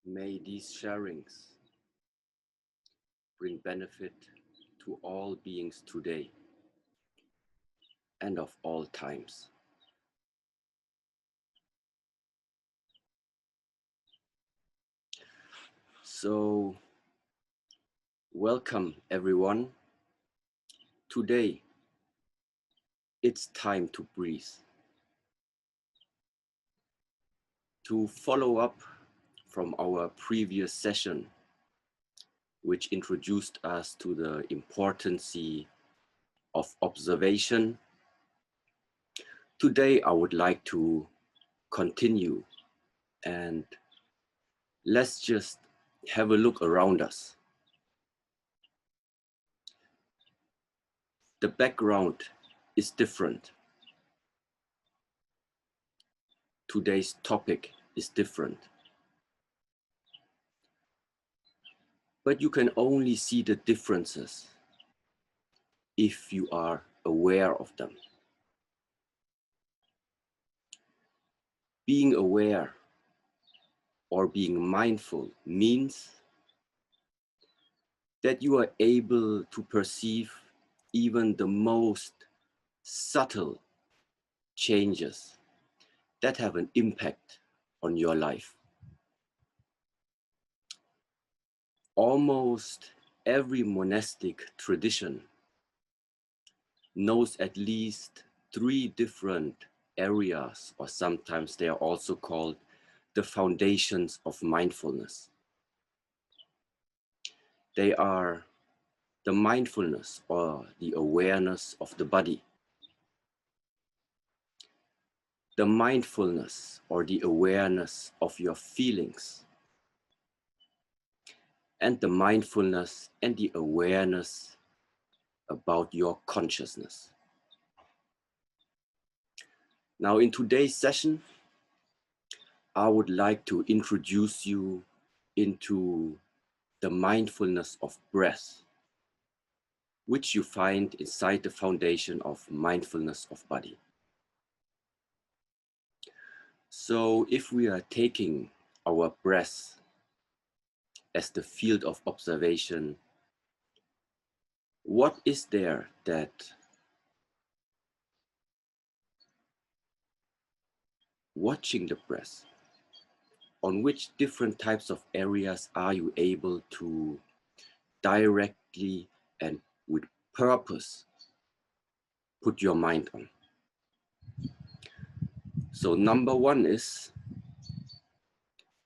May these sharings bring benefit to all beings today and of all times. So, welcome everyone. Today, it's time to breathe. To follow up from our previous session, which introduced us to the importance of observation, today I would like to continue and let's just have a look around us. The background is different. Today's topic is different. But you can only see the differences if you are aware of them. Being aware or being mindful means that you are able to perceive even the most subtle changes that have an impact on your life. Almost every monastic tradition knows at least 3 different areas, or sometimes they are also called the foundations of mindfulness. They are the mindfulness or the awareness of the body, the mindfulness or the awareness of your feelings, and the mindfulness and the awareness about your consciousness. Now, in today's session, I would like to introduce you into the mindfulness of breath, which you find inside the foundation of mindfulness of body. So if we are taking our breath as the field of observation, what is there that watching the breath, on which different types of areas are you able to directly and with purpose put your mind on? So number one is,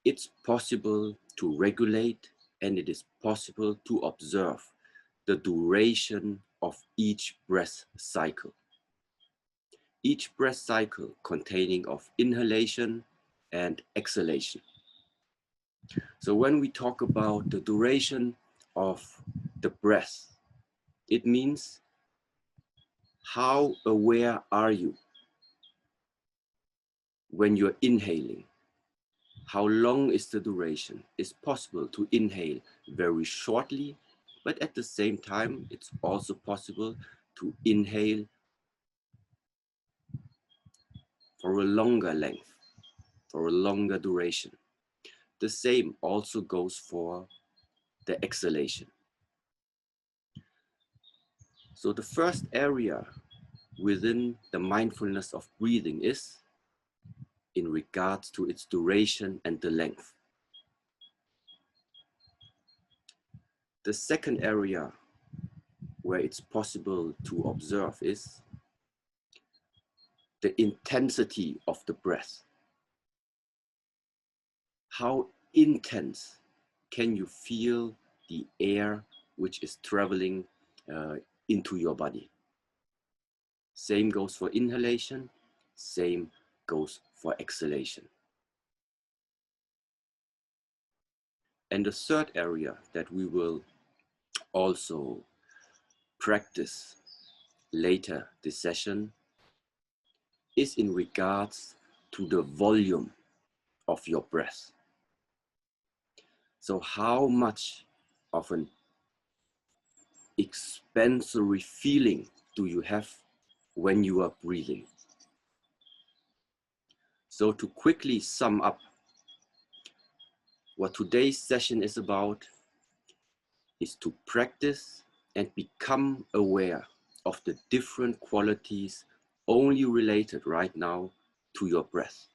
it's possible to regulate and it is possible to observe the duration of each breath cycle. Each breath cycle containing of inhalation and exhalation. So when we talk about the duration of the breath, it means how aware are you when you're inhaling? How long is the duration? It's possible to inhale very shortly, but at the same time, it's also possible to inhale for a longer length, for a longer duration. The same also goes for the exhalation. So the first area within the mindfulness of breathing is in regards to its duration and the length. The second area where it's possible to observe is the intensity of the breath. How intense can you feel the air which is traveling into your body? Same goes for inhalation, same goes for exhalation. And the third area that we will also practice later this session is in regards to the volume of your breath. So how much of an expansory feeling do you have when you are breathing? So to quickly sum up, what today's session is about is to practice and become aware of the different qualities only related right now to your breath.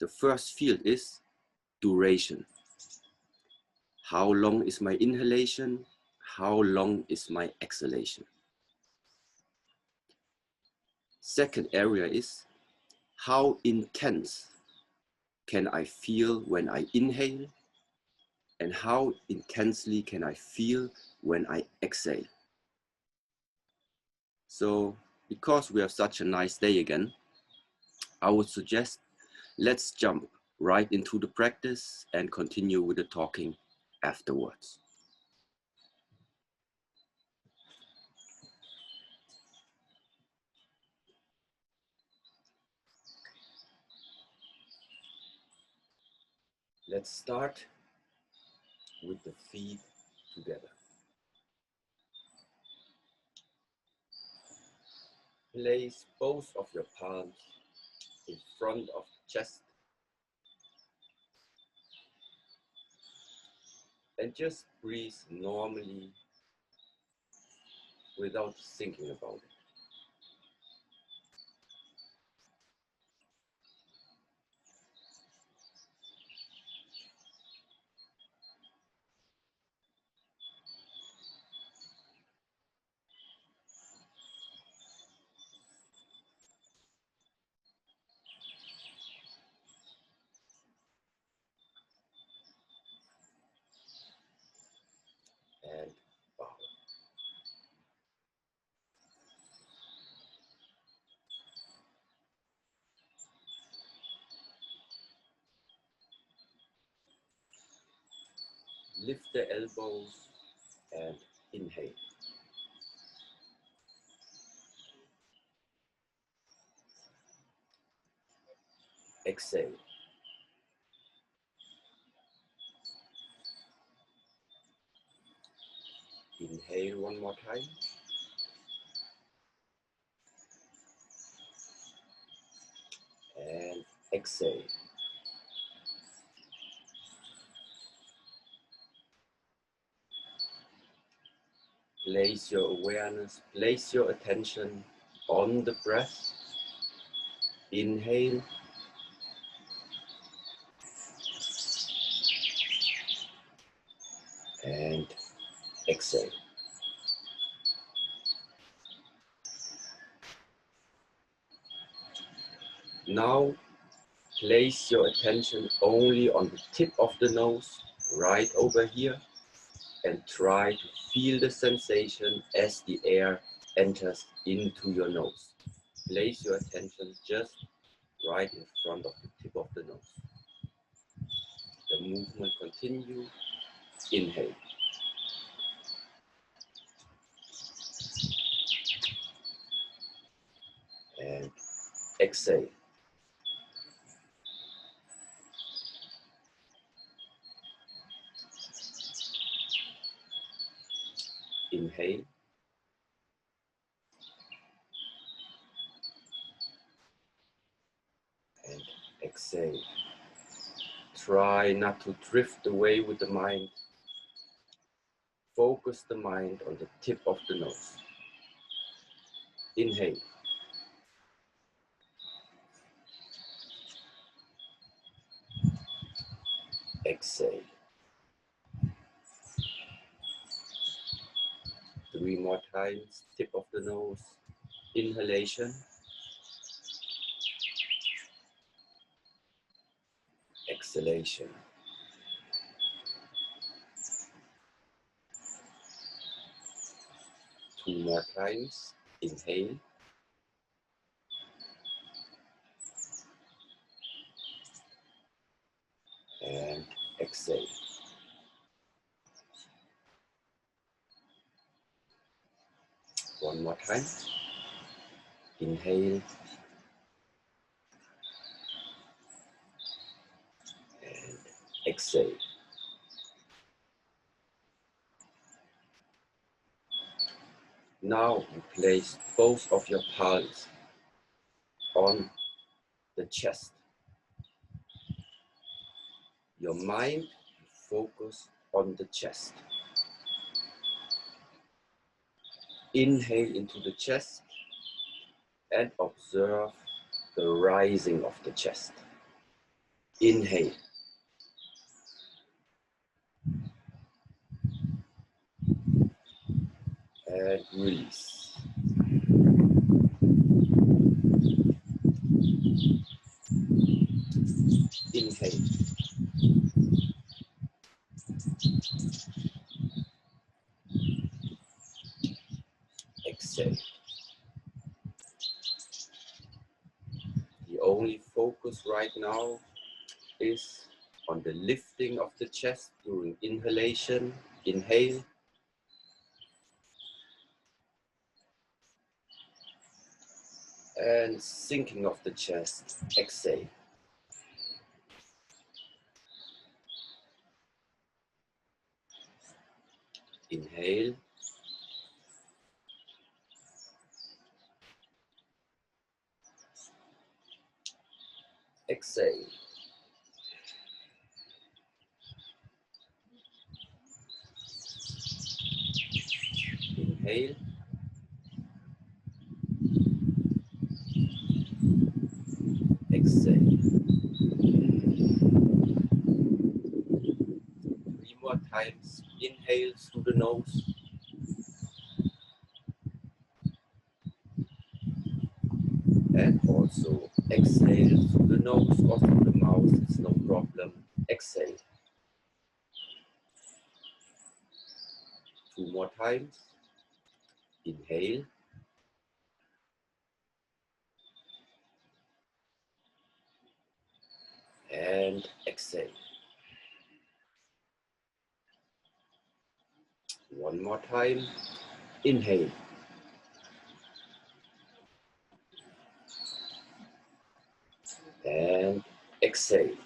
The first field is duration. How long is my inhalation? How long is my exhalation? Second area is how intense can I feel when I inhale, and how intensely can I feel when I exhale? So because we have such a nice day again, I would suggest let's jump right into the practice and continue with the talking afterwards. Let's start with the feet together. Place both of your palms in front of the chest and just breathe normally without thinking about it. And bow. Lift the elbows and inhale. Exhale. Inhale one more time. And exhale. Place your awareness, place your attention on the breath. Inhale. And exhale. Now place your attention only on the tip of the nose, right over here, and try to feel the sensation as the air enters into your nose. Place your attention just right in front of the tip of the nose. The movement continues. Inhale. And exhale. Inhale. exhale. Try not to drift away with the mind. Focus the mind on the tip of the nose. Inhale. Exhale. 3 more times, tip of the nose. Inhalation. Exhalation. Two more times. Inhale. And exhale. One more time. Inhale. And exhale. Now you place both of your palms on the chest. Your mind focus on the chest. Inhale into the chest and observe the rising of the chest. Inhale. And release. Inhale. Exhale. The only focus right now is on the lifting of the chest during inhalation. Inhale. And sinking of the chest. Exhale. Inhale. Exhale. Inhale. Exhale. 3 more times. Inhale through the nose. And also exhale through the nose or through the mouth. It's no problem. Exhale. 2 more times. Inhale. And exhale. 1 more time. Inhale. And exhale.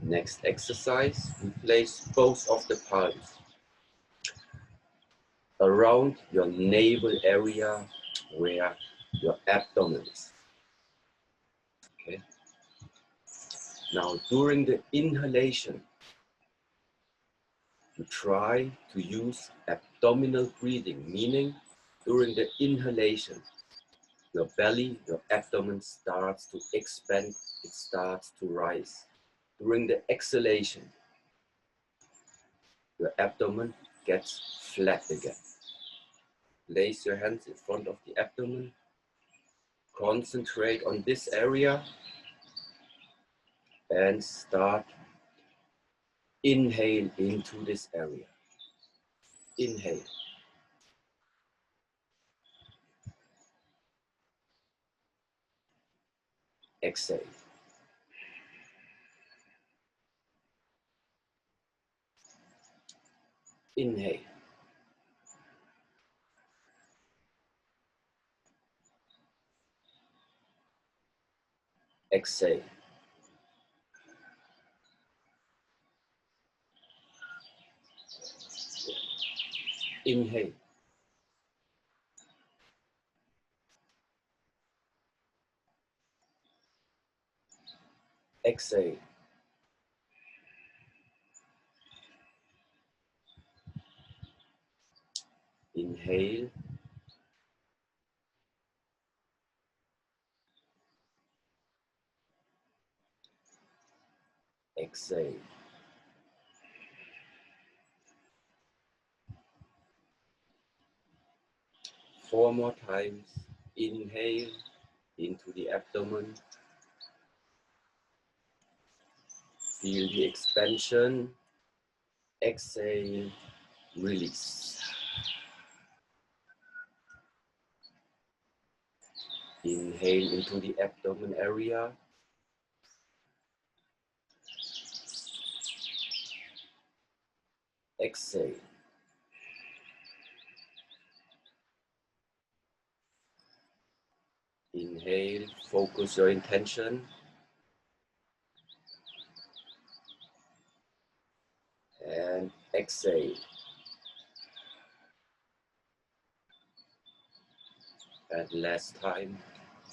Next exercise, we place both of the palms around your navel area where your abdomen is. Okay. Now, during the inhalation, you try to use abdominal breathing, meaning during the inhalation, your belly, your abdomen starts to expand, it starts to rise. During the exhalation, your abdomen gets flat again. Place your hands in front of the abdomen. Concentrate on this area and start inhale into this area. Inhale. Exhale. Inhale. Exhale. Inhale. Exhale. Inhale. Exhale. 4 more times. Inhale into the abdomen. Feel the expansion. Exhale, release. Inhale into the abdomen area. Exhale. Inhale, focus your intention. And exhale. And last time,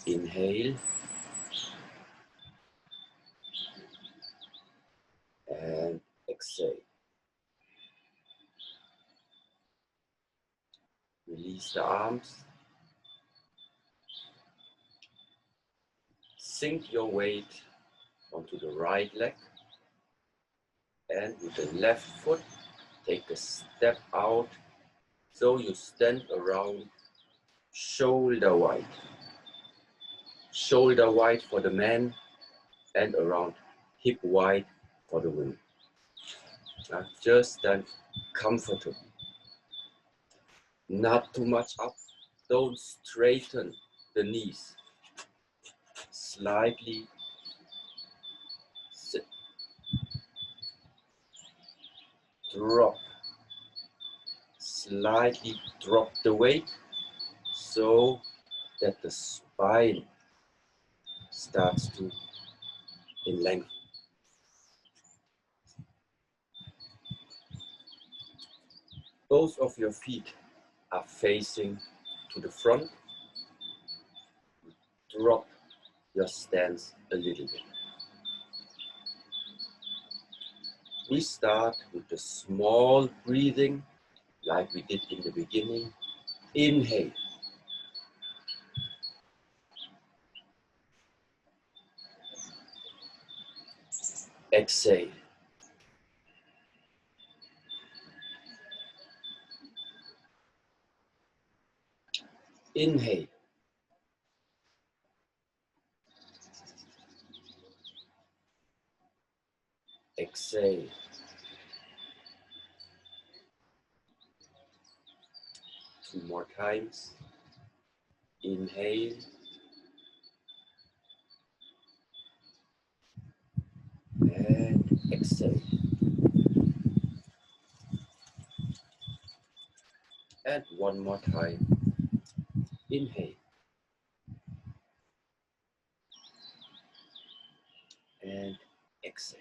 inhale. And exhale. Release the arms. Sink your weight onto the right leg. And with the left foot, take a step out. So you stand around shoulder wide. Shoulder wide for the men and around hip wide for the women. Just stand comfortably. Not too much up. Don't straighten the knees. Slightly sit. Drop. Slightly drop the weight so that the spine starts to lengthen. Both of your feet are facing to the front. Drop your stance a little bit. We start with the small breathing like we did in the beginning. Inhale. Exhale. Inhale. Exhale. Two more times. Inhale. And exhale. And one more time. Inhale. And exhale.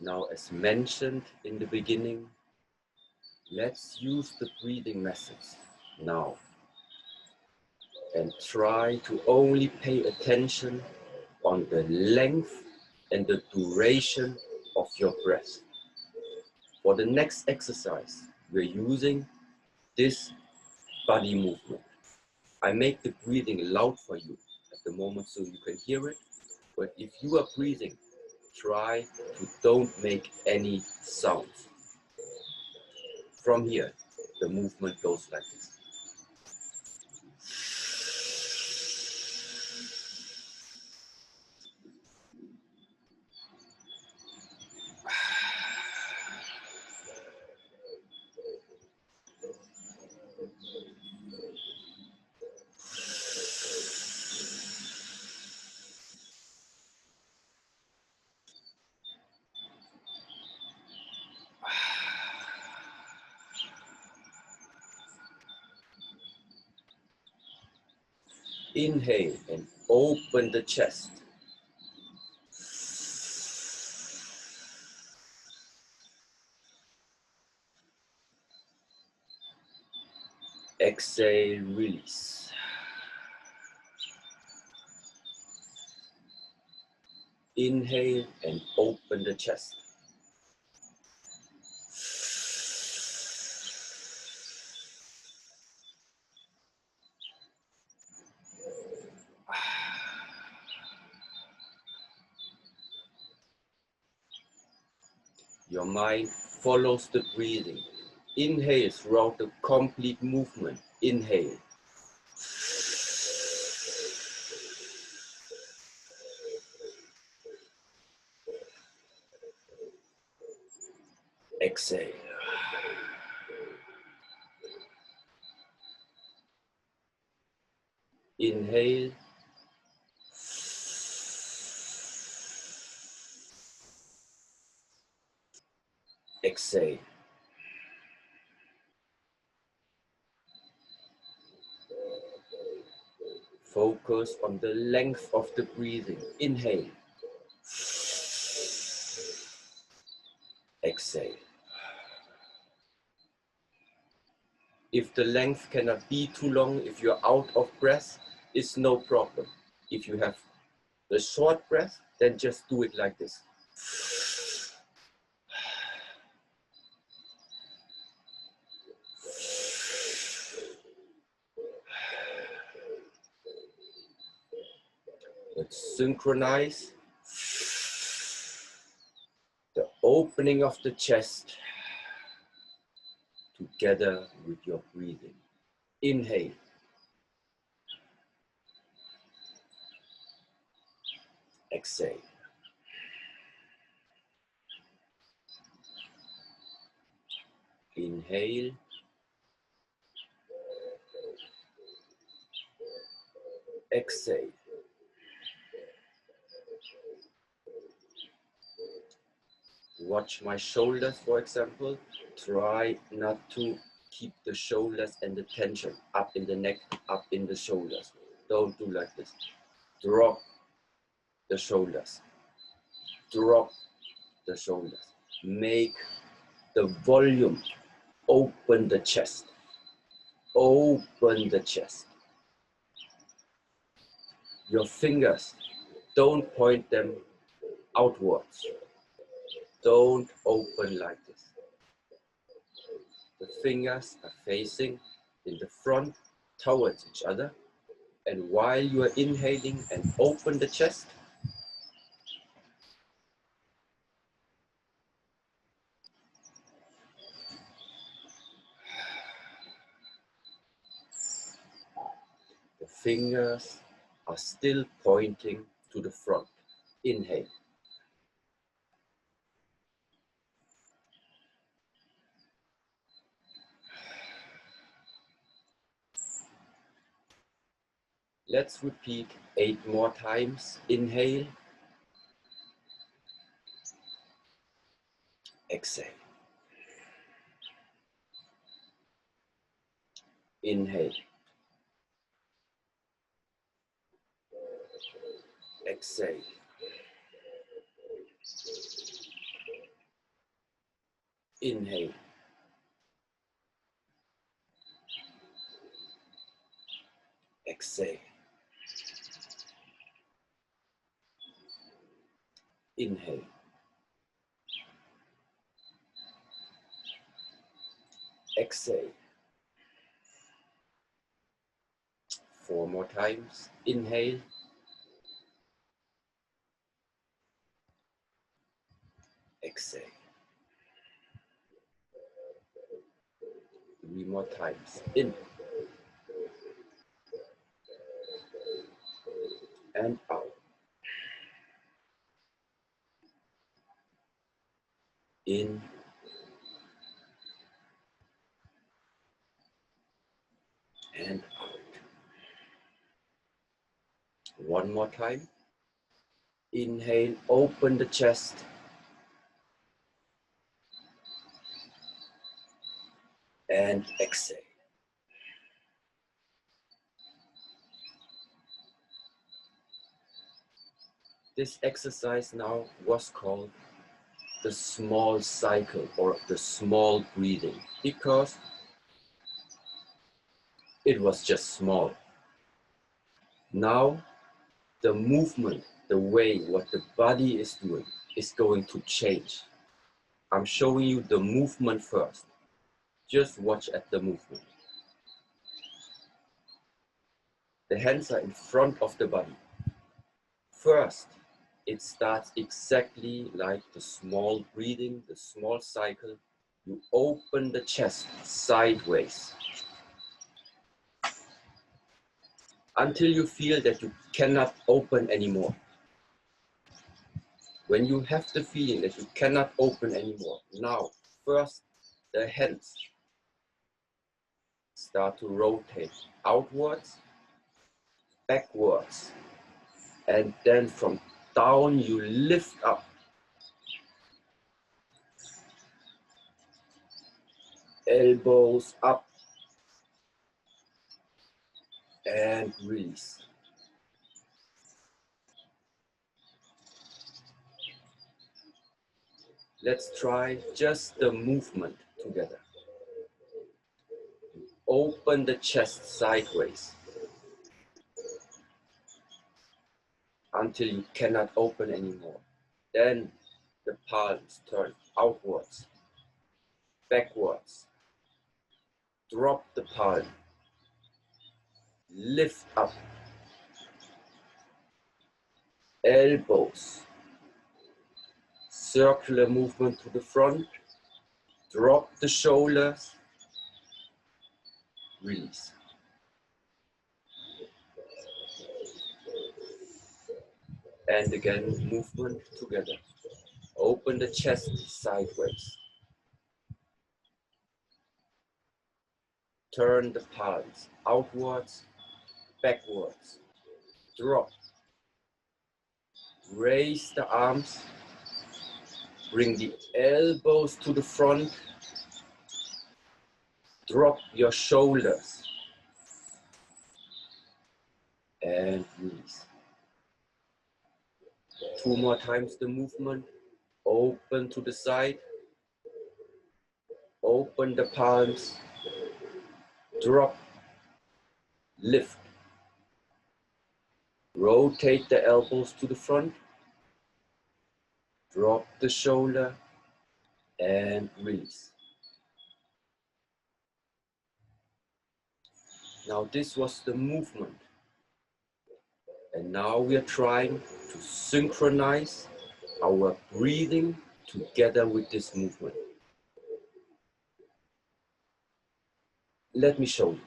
Now, as mentioned in the beginning, let's use the breathing methods now and try to only pay attention on the length and the duration of your breath. For the next exercise, we're using this body movement. I make the breathing loud for you at the moment so you can hear it, but if you are breathing, try to don't make any sounds. From here, the movement goes like this. Inhale and open the chest. Exhale, release. Inhale and open the chest. Your mind follows the breathing. Inhale throughout the complete movement. Inhale. Exhale. Inhale. Exhale. Focus on the length of the breathing. Inhale. Exhale. If the length cannot be too long, if you're out of breath, it's no problem. If you have the short breath, then just do it like this. Let's synchronize the opening of the chest together with your breathing. Inhale. Exhale. Inhale. Exhale. Watch my shoulders, for example. Try not to keep the shoulders and the tension up in the neck, up in the shoulders. Don't do like this. Drop the shoulders. Drop the shoulders. Make the volume. Open the chest. Open the chest. Your fingers, don't point them outwards. Don't open like this. The fingers are facing in the front towards each other. And while you are inhaling and open the chest, the fingers are still pointing to the front. Inhale. Let's repeat 8 more times. Inhale. Exhale. Inhale. Exhale. Inhale. Exhale. Inhale. Exhale. 4 more times. Inhale. Exhale. 3 more times. In. And out. In. And out. One more time. Inhale, open the chest. And exhale. This exercise now was called the small cycle or the small breathing because it was just small. Now the movement, the way what the body is doing is going to change. I'm showing you the movement first. Just watch at the movement. The hands are in front of the body. First, it starts exactly like the small breathing, the small cycle. You open the chest sideways until you feel that you cannot open anymore. When you have the feeling that you cannot open anymore, now first the hands start to rotate outwards, backwards, and then from down you lift up. Elbows up and release. Let's try just the movement together. Open the chest sideways until you cannot open anymore. Then the palms turn outwards, backwards. Drop the palm. Lift up. Elbows. Circular movement to the front. Drop the shoulders. Release. And again, movement together. Open the chest sideways. Turn the palms outwards, backwards. Drop. Raise the arms. Bring the elbows to the front. Drop your shoulders. And release. 2 more times the movement. Open to the side. Open the palms. Drop. Lift. Rotate the elbows to the front. Drop the shoulder and release. Now this was the movement. And now we are trying to synchronize our breathing together with this movement. Let me show you.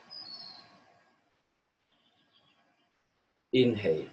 Inhale.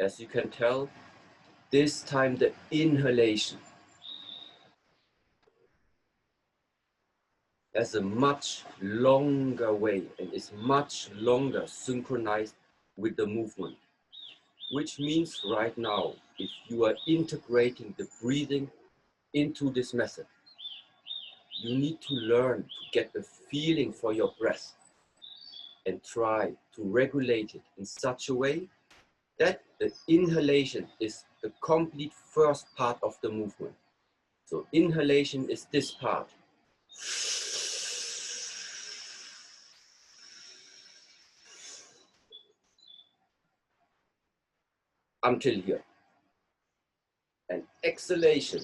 As you can tell, this time the inhalation has a much longer way and is much longer synchronized with the movement. Which means right now, if you are integrating the breathing into this method, you need to learn to get the feeling for your breath and try to regulate it in such a way that the inhalation is the complete first part of the movement. So inhalation is this part. Until here. And exhalation.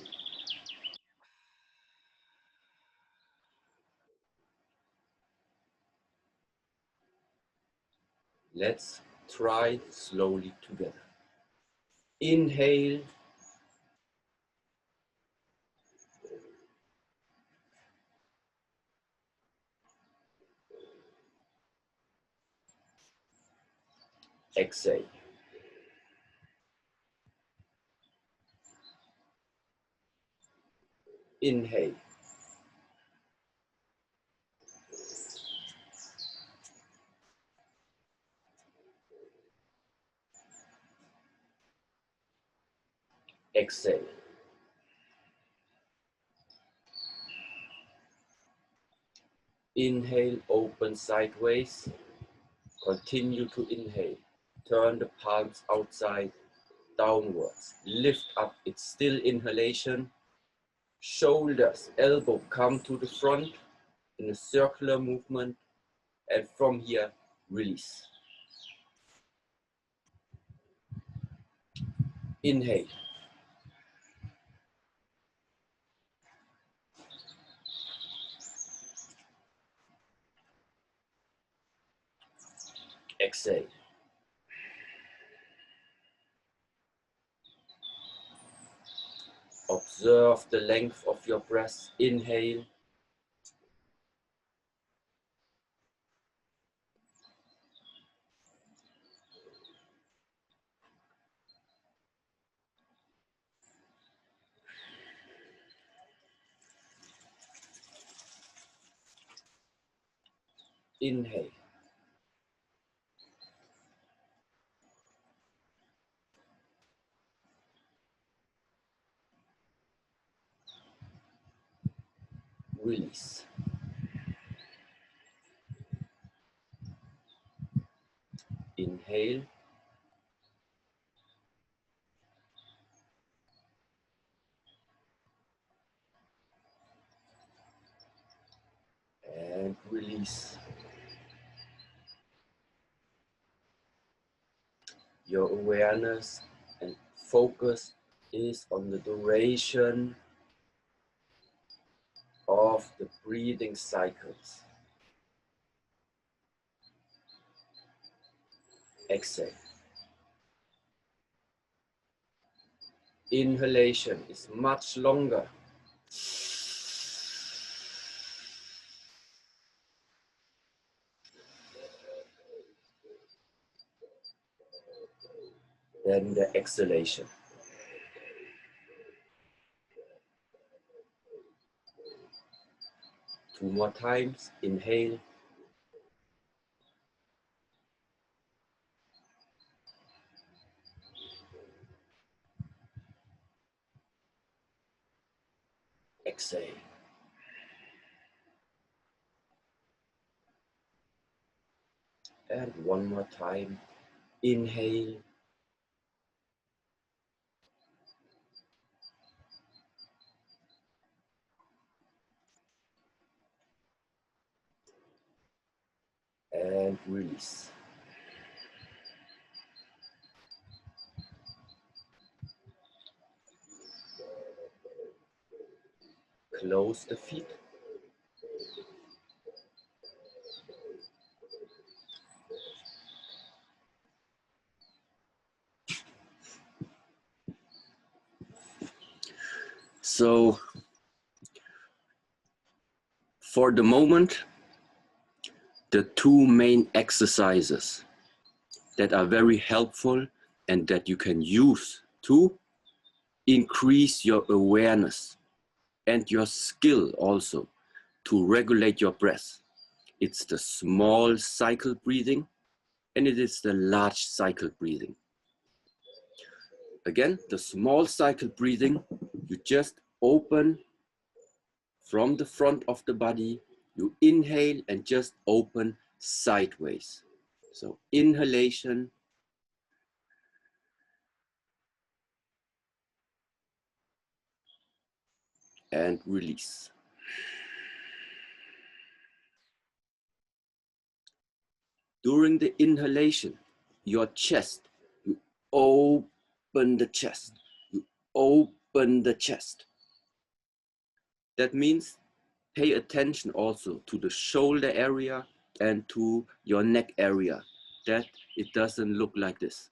Let's try slowly together. Inhale. Exhale. Inhale. Exhale. Inhale, open sideways. Continue to inhale. Turn the palms outside, downwards. Lift up, it's still inhalation. Shoulders, elbow come to the front in a circular movement. And from here, release. Inhale. Exhale. Observe the length of your breath. Inhale. Inhale. Release. Inhale. And release. Your awareness and focus is on the duration of the breathing cycles. Exhale. Inhalation is much longer. Than the exhalation. Two more times. Inhale. Exhale. And one more time. Inhale. And release. Close the feet. So, for the moment, the two main exercises that are very helpful and that you can use to increase your awareness and your skill also to regulate your breath. It's the small cycle breathing and it is the large cycle breathing. Again, the small cycle breathing, you just open from the front of the body, you inhale and just open sideways. So inhalation, and release. During the inhalation, your chest, you open the chest, you open the chest. That means pay attention also to the shoulder area and to your neck area, that it doesn't look like this.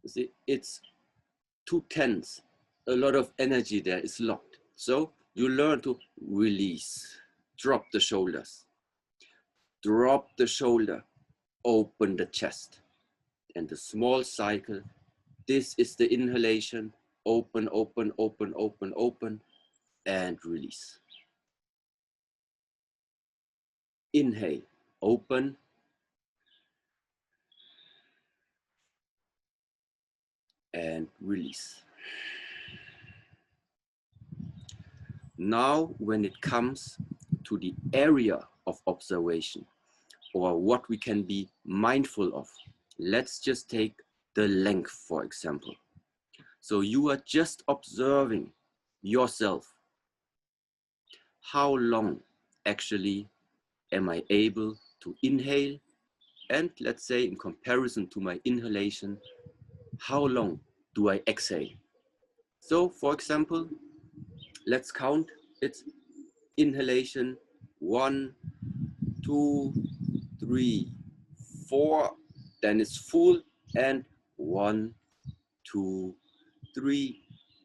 You see, it's too tense. A lot of energy there is locked. So you learn to release, drop the shoulders, drop the shoulder, open the chest. And the small cycle, this is the inhalation, open, open, open, open, open, and release. Inhale, open, and release. Now, when it comes to the area of observation or what we can be mindful of, let's just take the length, for example. So you are just observing yourself. How long actually am I able to inhale? And let's say in comparison to my inhalation, how long do I exhale? So for example, let's count. It's inhalation 1, 2, 3, 4, then it's full, and 1, 2, 3,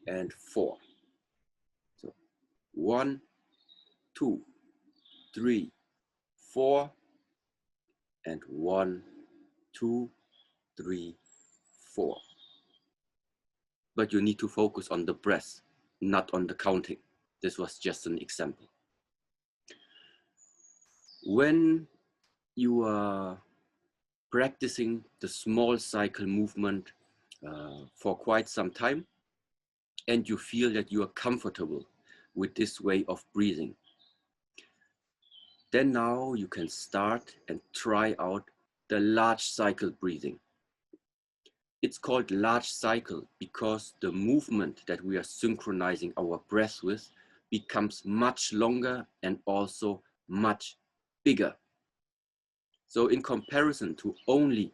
and 4. So 1, 2, 3, 4, and 1, 2, 3, 4. But you need to focus on the breath, not on the counting. This was just an example. When you are practicing the small cycle movement for quite some time, and you feel that you are comfortable with this way of breathing, then now you can start and try out the large cycle breathing. It's called large cycle because the movement that we are synchronizing our breath with becomes much longer and also much bigger. So in comparison to only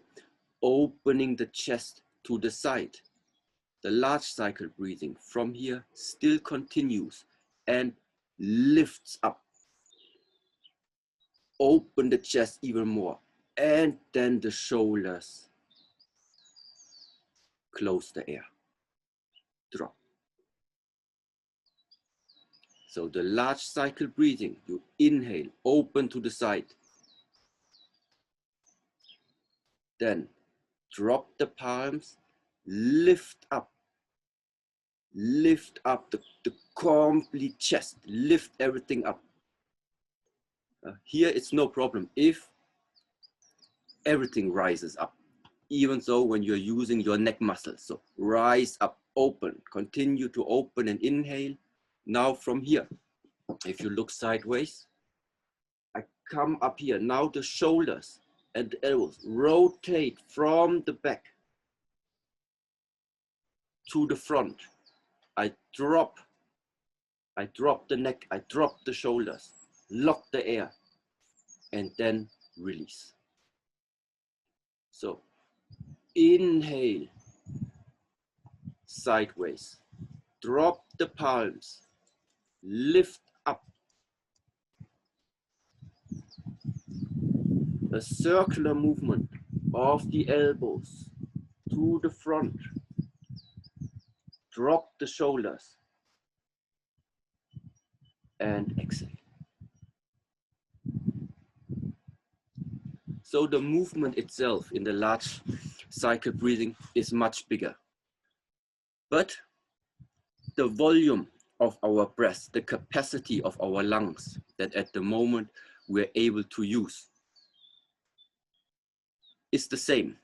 opening the chest to the side, the large cycle breathing from here still continues and lifts up. Open the chest even more, and then the shoulders. Close the air. Drop. So the large cycle breathing, you inhale, open to the side. Then drop the palms, lift up. Lift up the complete chest, lift everything up. Here it's no problem if everything rises up, even though when you're using your neck muscles. So rise up, open, continue to open and inhale. Now from here, if you look sideways, I come up here. Now the shoulders and the elbows rotate from the back to the front. I drop the neck, I drop the shoulders, lock the air, and then release. So inhale, sideways, drop the palms, lift up. A circular movement of the elbows to the front. Drop the shoulders and exhale. So the movement itself in the large cycle breathing is much bigger. But the volume of our breath, the capacity of our lungs that at the moment we're able to use is the same.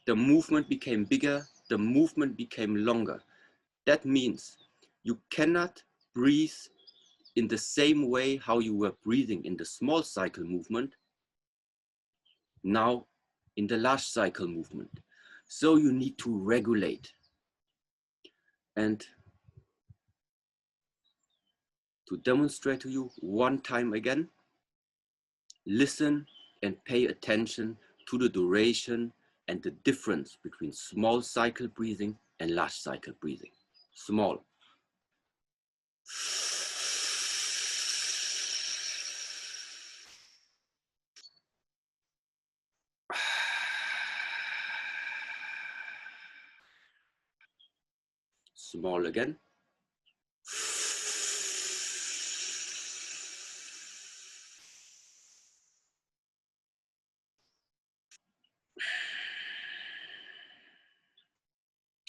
The movement became bigger, the movement became longer. That means you cannot breathe in the same way how you were breathing in the small cycle movement, now in the large cycle movement. So you need to regulate. And to demonstrate to you one time again, listen and pay attention to the duration and the difference between small cycle breathing and large cycle breathing. Small. Small again.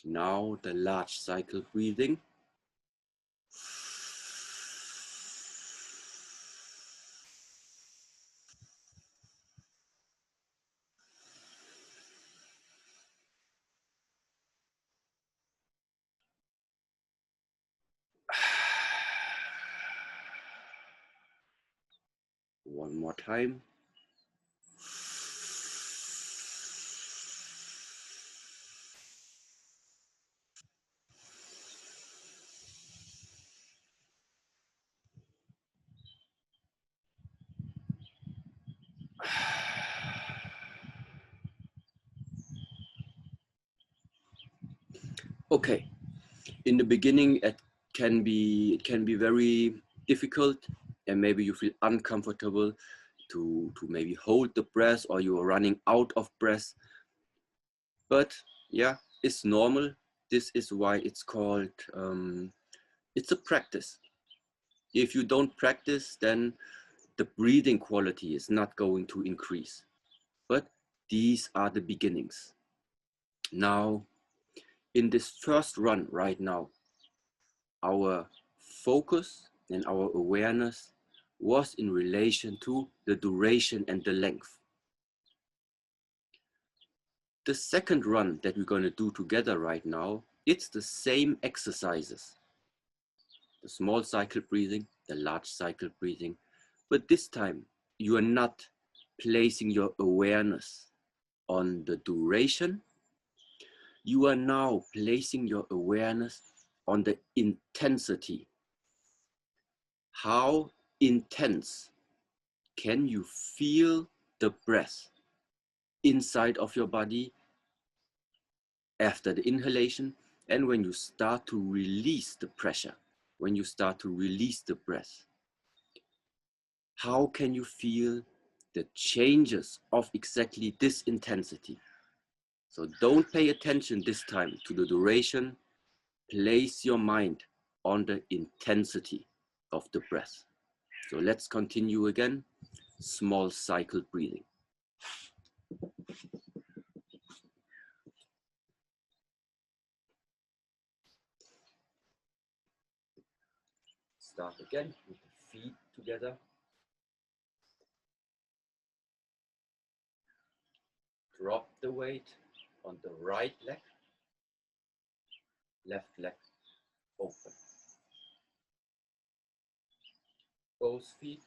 Now the large cycle breathing. One more time. Okay, in the beginning it can be very difficult, and maybe you feel uncomfortable to maybe hold the breath, or you are running out of breath. But yeah, it's normal. This is why it's called, it's a practice. If you don't practice, then the breathing quality is not going to increase. But these are the beginnings. Now, in this first run right now, our focus and our awareness was in relation to the duration and the length. The second run that we're going to do together right now, it's the same exercises. The small cycle breathing, the large cycle breathing, but this time you are not placing your awareness on the duration. You are now placing your awareness on the intensity. How intense can you feel the breath inside of your body after the inhalation, and when you start to release the pressure, when you start to release the breath? How can you feel the changes of exactly this intensity? So don't pay attention this time to the duration. Place your mind on the intensity of the breath. So let's continue again. Small cycle breathing. Start again with the feet together. Drop the weight on the right leg. Left leg open. Both feet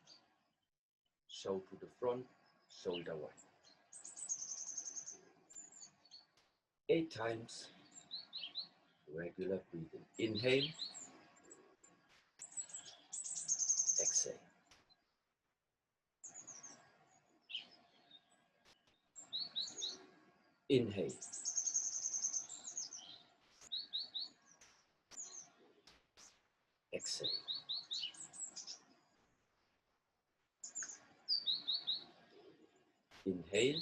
show to the front, shoulder wide. 8 times. Regular breathing. Inhale. Exhale. Inhale. Exhale. Inhale.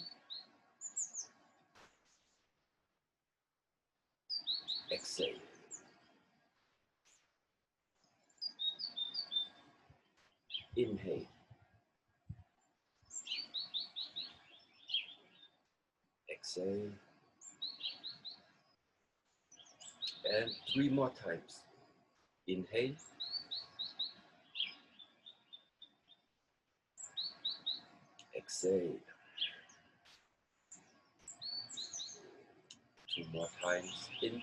Exhale. Inhale. Exhale. And 3 more times. Inhale. Exhale. 2 more times. In.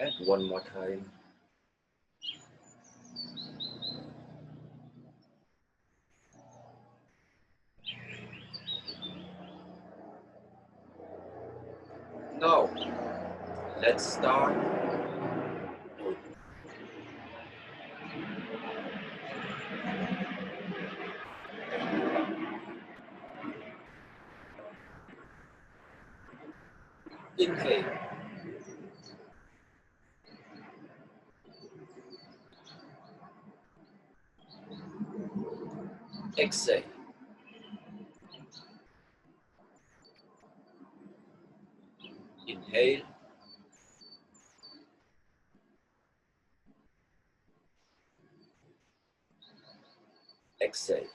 And 1 more time. Now, let's start. Inhale. Exhale. Inhale. Exhale.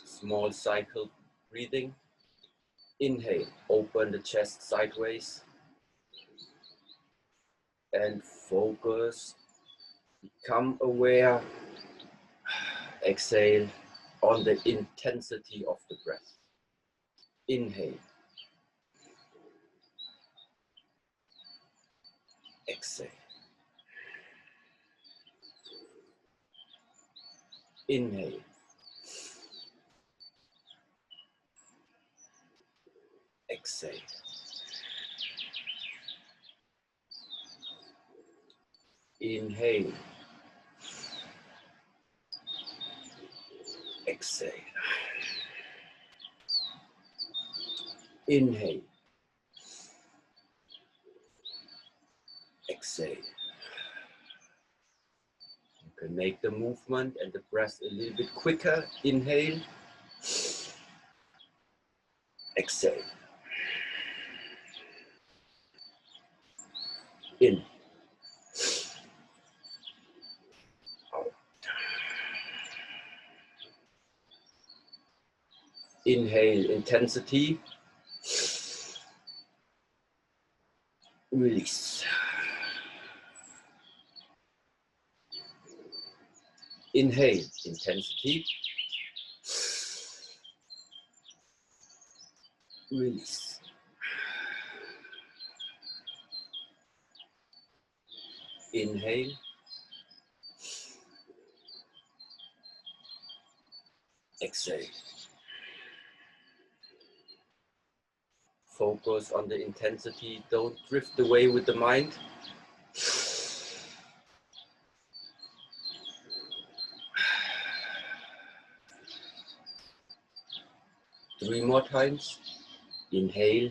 Small cycle breathing. Inhale, open the chest sideways and focus. Become aware. Exhale on the intensity of the breath. Inhale. exhale. Inhale. Exhale. Inhale. Exhale. Inhale. Exhale. You can make the movement and the breath a little bit quicker. Inhale. Exhale. In. Out. Inhale, intensity. Release. Inhale, intensity. Release. Inhale. Exhale. Focus on the intensity. Don't drift away with the mind. 3 more times. Inhale.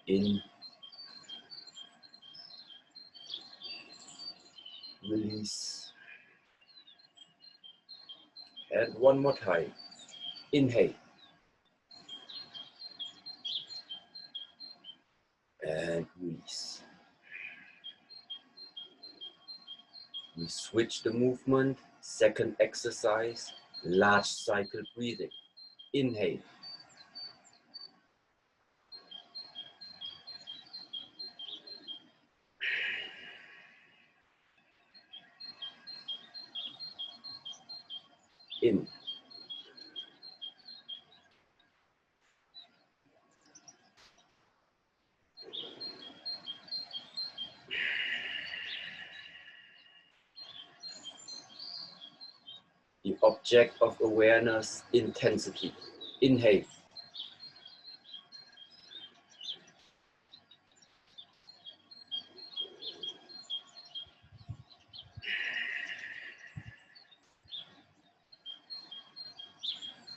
In. Release. And 1 more time. Inhale. And release. We switch the movement. Second exercise. Large cycle breathing. Inhale. In. The object of awareness, intensity. Inhale.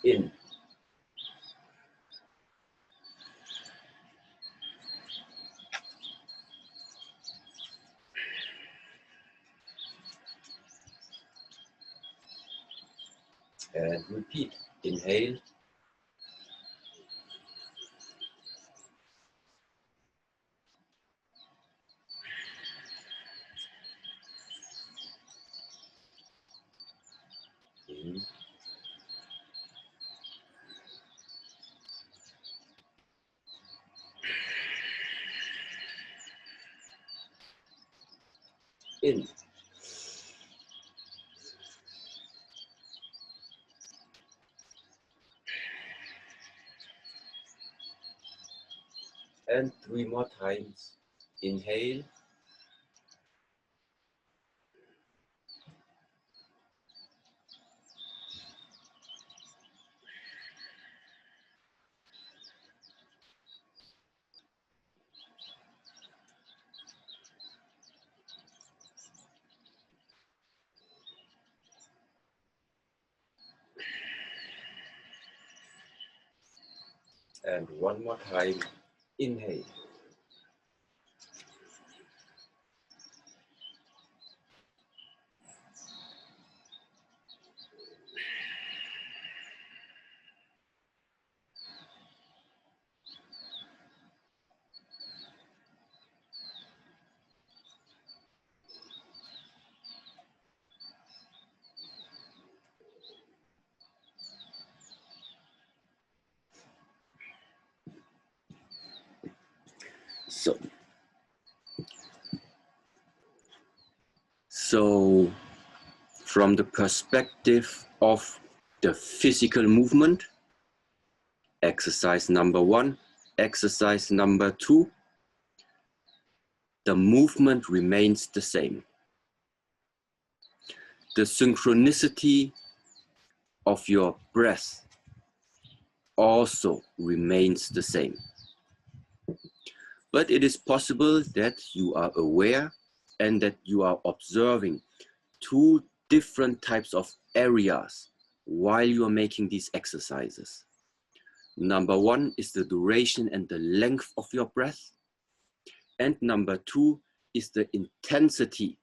In. And repeat. Inhale. In. In. And 3 more times. Inhale. And 1 more time. Inhale. So from the perspective of the physical movement, exercise number 1, exercise number 2, the movement remains the same. The synchronicity of your breath also remains the same. But it is possible that you are aware and that you are observing 2 different types of areas while you are making these exercises. Number 1 is the duration and the length of your breath. And number 2 is the intensity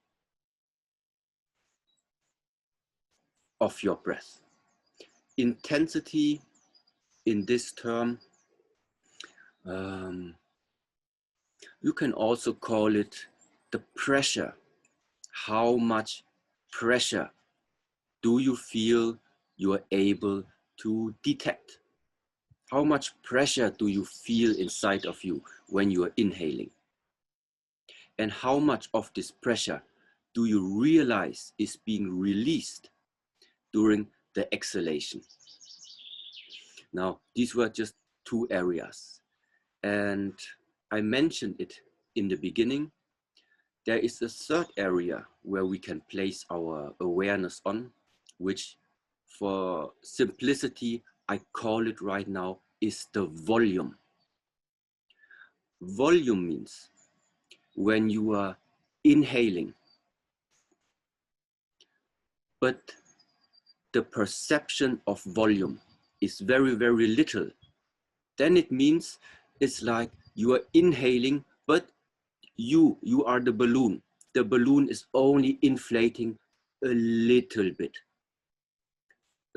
of your breath. Intensity in this term, you can also call it the pressure. How much pressure do you feel you are able to detect? How much pressure do you feel inside of you when you are inhaling? And how much of this pressure do you realize is being released during the exhalation? Now, these were just 2 areas. And I mentioned it in the beginning. There is a third area where we can place our awareness on, which for simplicity, I call it right now, is the volume. Volume means when you are inhaling, but the perception of volume is very, very little, then it means it's like you are inhaling, but you are the balloon. The balloon is only inflating a little bit.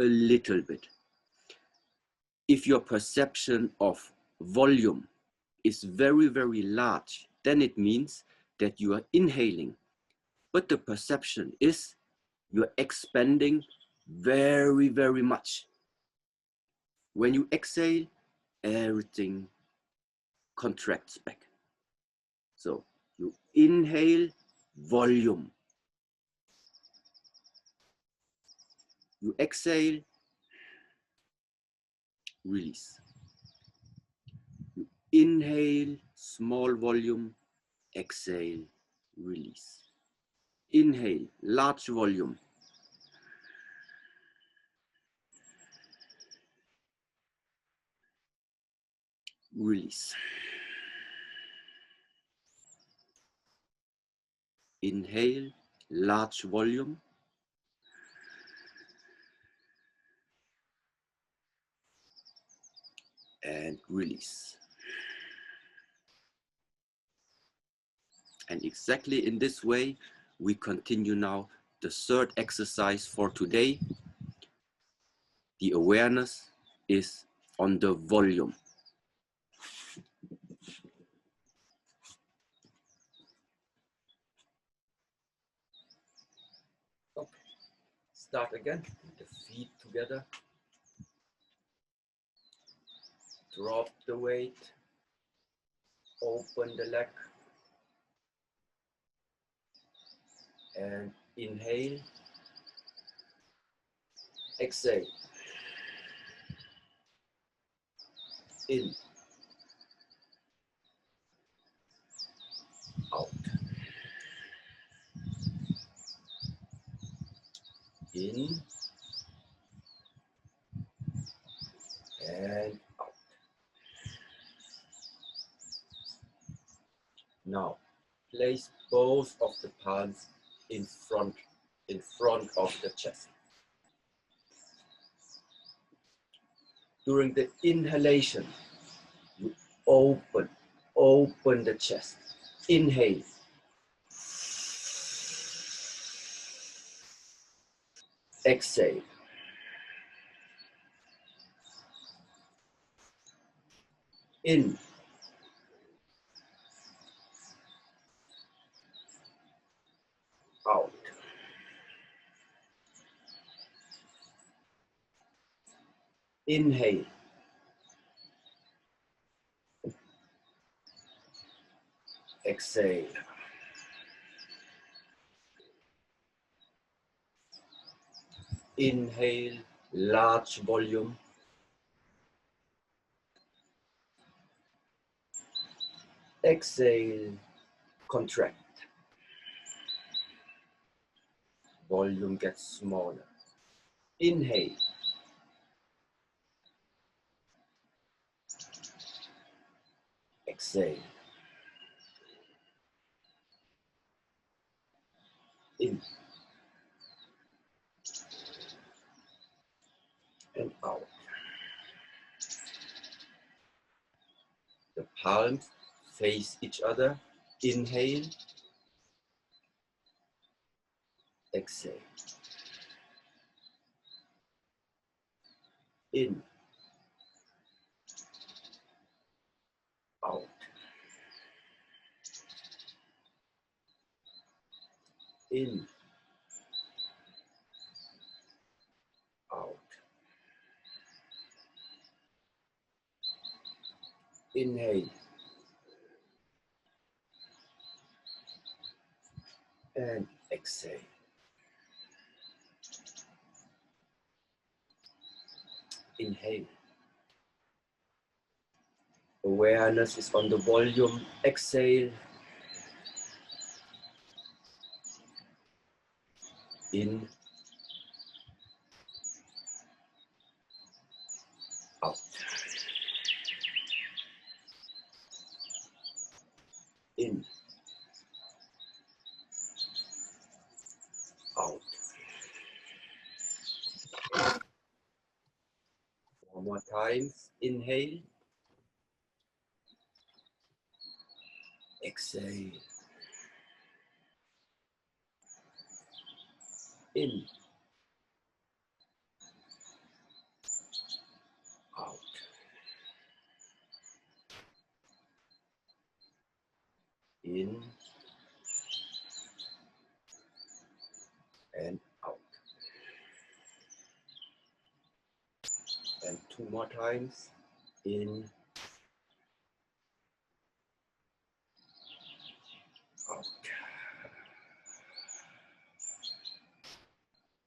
A little bit. If your perception of volume is very, very large, then it means that you are inhaling, but the perception is you're expanding very, very much. When you exhale, everything contracts back. So you inhale, volume. You exhale, release. You inhale, small volume, exhale, release. Inhale, large volume. Release. Inhale, large volume. And release. And exactly in this way, we continue now the third exercise for today. The awareness is on the volume. Okay. Start again with the feet together. Drop the weight. Open the leg. And inhale. Exhale. In. Out. In. And out. Now, place both of the palms in front of the chest. During the inhalation, you open the chest. Inhale. Exhale. In. Out. Inhale. Exhale. Inhale, large volume. Exhale, contract. Volume gets smaller. Inhale. Exhale. In and out. The palms face each other. Inhale. Exhale. In. Out. In. Out. Inhale. And exhale. Inhale. Awareness is on the volume. Exhale. In. Out. In. Out. One more time. Inhale. Exhale. In. Out. In. And out. And two more times. In. Out.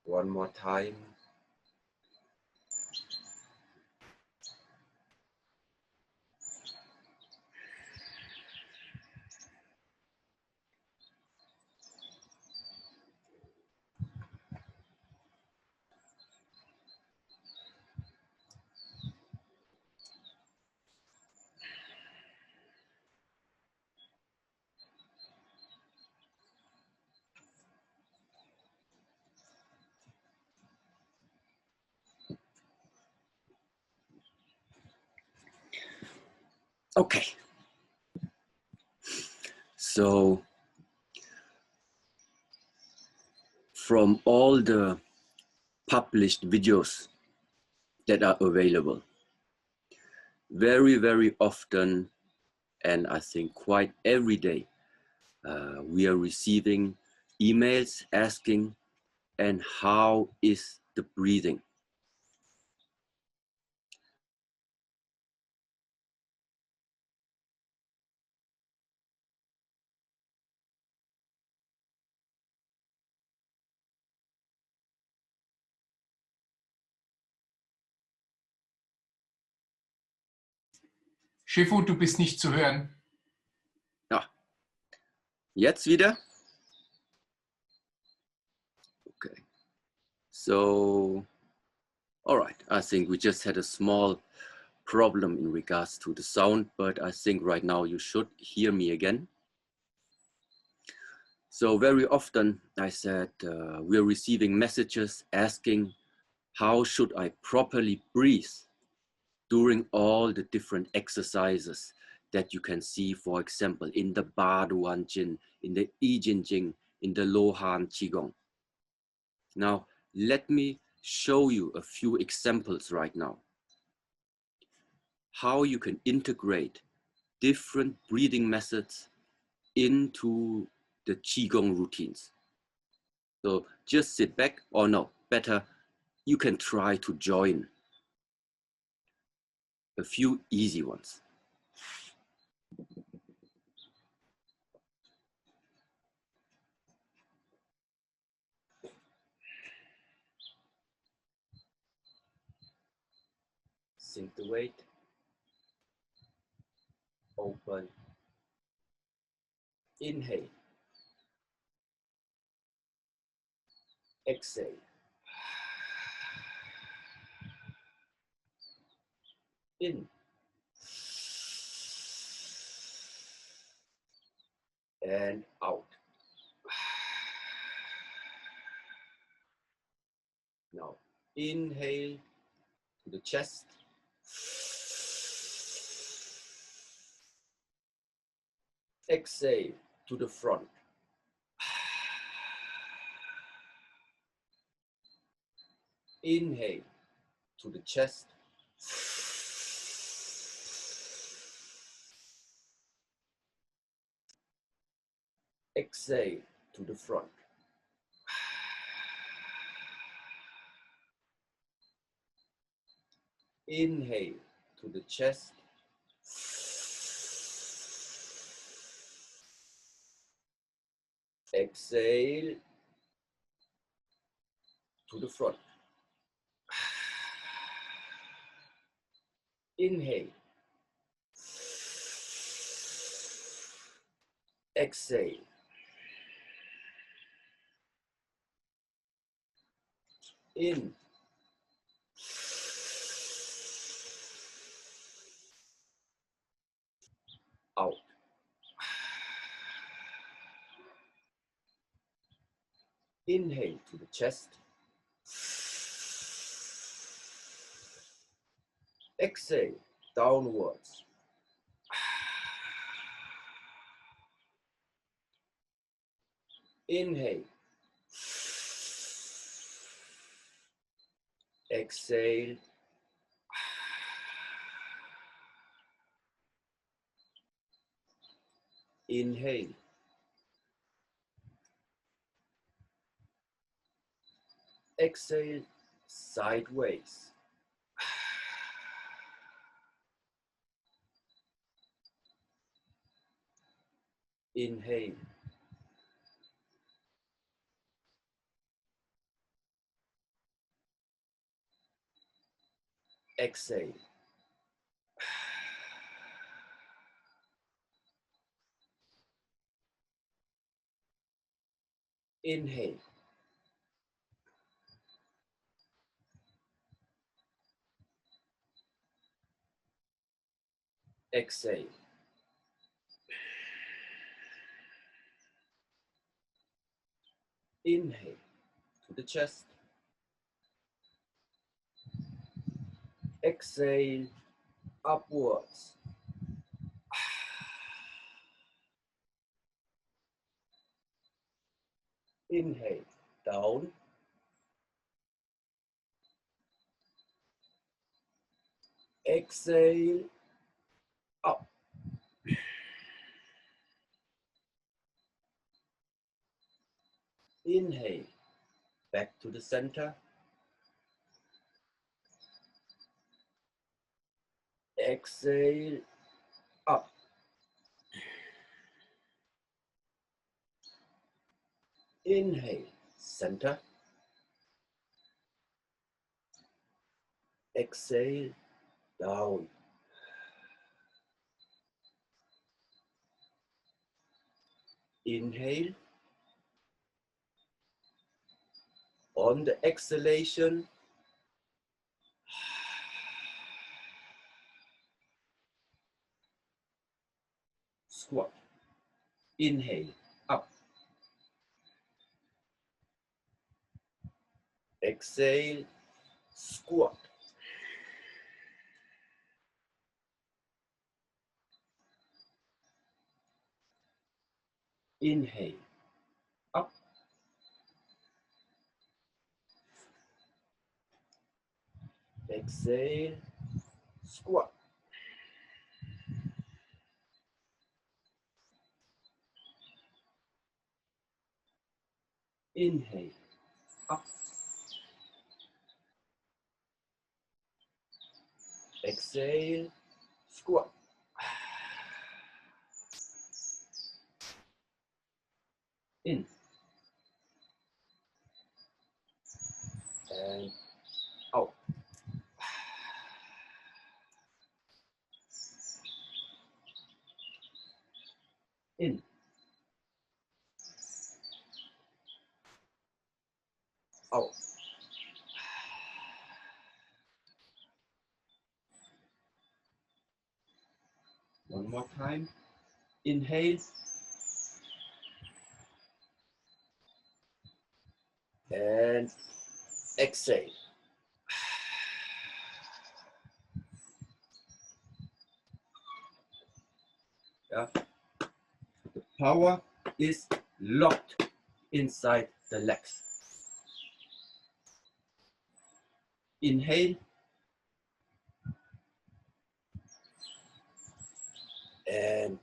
One more time. Okay. So from all the published videos that are available, very, very often, and I think quite every day, we are receiving emails asking, and how is the breathing? Shifu, du bist nicht zu hören. Ja. Jetzt wieder? Okay. So, all right. I think we just had a small problem in regards to the sound, but I think right now you should hear me again. So very often I said, we're receiving messages asking, how should I properly breathe during all the different exercises that you can see, for example, in the Baduan Jin, in the I Ching Jing, in the Lohan Qigong. Now, let me show you a few examples right now. How you can integrate different breathing methods into the Qigong routines. So just sit back, or no, better, you can try to join a few easy ones. Sink the weight. Open. Inhale. Exhale. In. And out. Now, inhale to the chest. Exhale to the front. Inhale to the chest. Exhale to the front. Inhale to the chest. Exhale to the front. Inhale. Exhale. In. Out. Inhale to the chest. Exhale downwards. Inhale. Exhale. Inhale. Exhale sideways. Inhale. Exhale. Inhale. Exhale. Inhale to the chest. Exhale upwards. Inhale down. Exhale up. Inhale back to the center. Exhale up. Inhale center. Exhale down. Inhale. On the exhalation, squat. Inhale up. Exhale, squat. Inhale up. Exhale, squat. Inhale up. Exhale, squat. In and out. In. Out. One more time. Inhale. And exhale. Yeah. The power is locked inside the legs. Inhale. And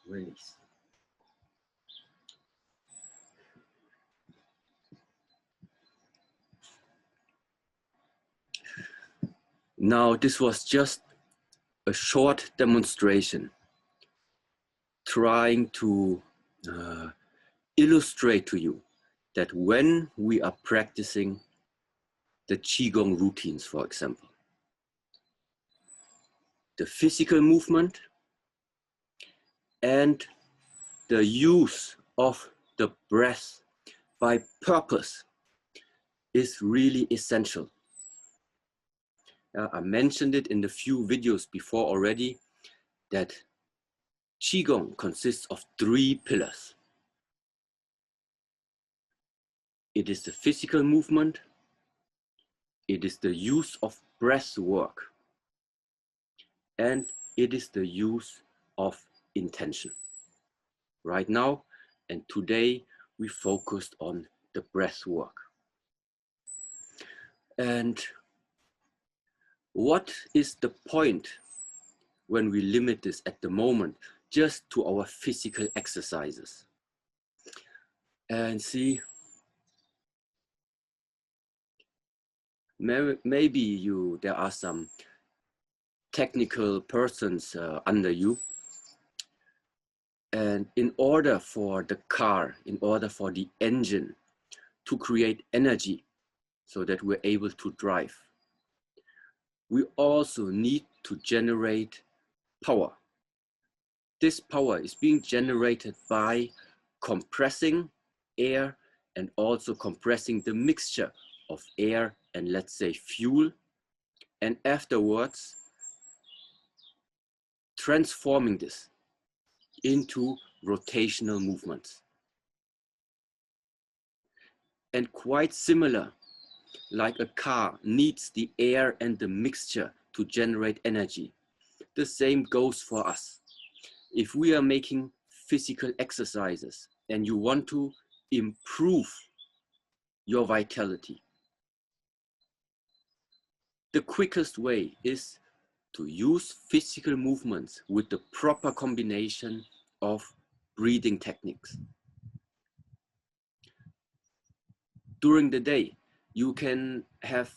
release. Now, this was just a short demonstration trying to illustrate to you that when we are practicing the Qigong routines, for example, the physical movement and the use of the breath by purpose is really essential. I mentioned it in the few videos before already that Qigong consists of 3 pillars. It is the physical movement, it is the use of breath work, and it is the use of intention. Right now and today we focused on the breath work. And what is the point when we limit this at the moment just to our physical exercises? And see, maybe there are some technical persons under you. And in order for the car, in order for the engine to create energy so that we're able to drive, we also need to generate power. This power is being generated by compressing air and also compressing the mixture of air and, let's say, fuel, and afterwards transforming this into rotational movements. And quite similar, like a car needs the air and the mixture to generate energy, the same goes for us. If we are making physical exercises and you want to improve your vitality, the quickest way is to use physical movements with the proper combination of breathing techniques. During the day, you can have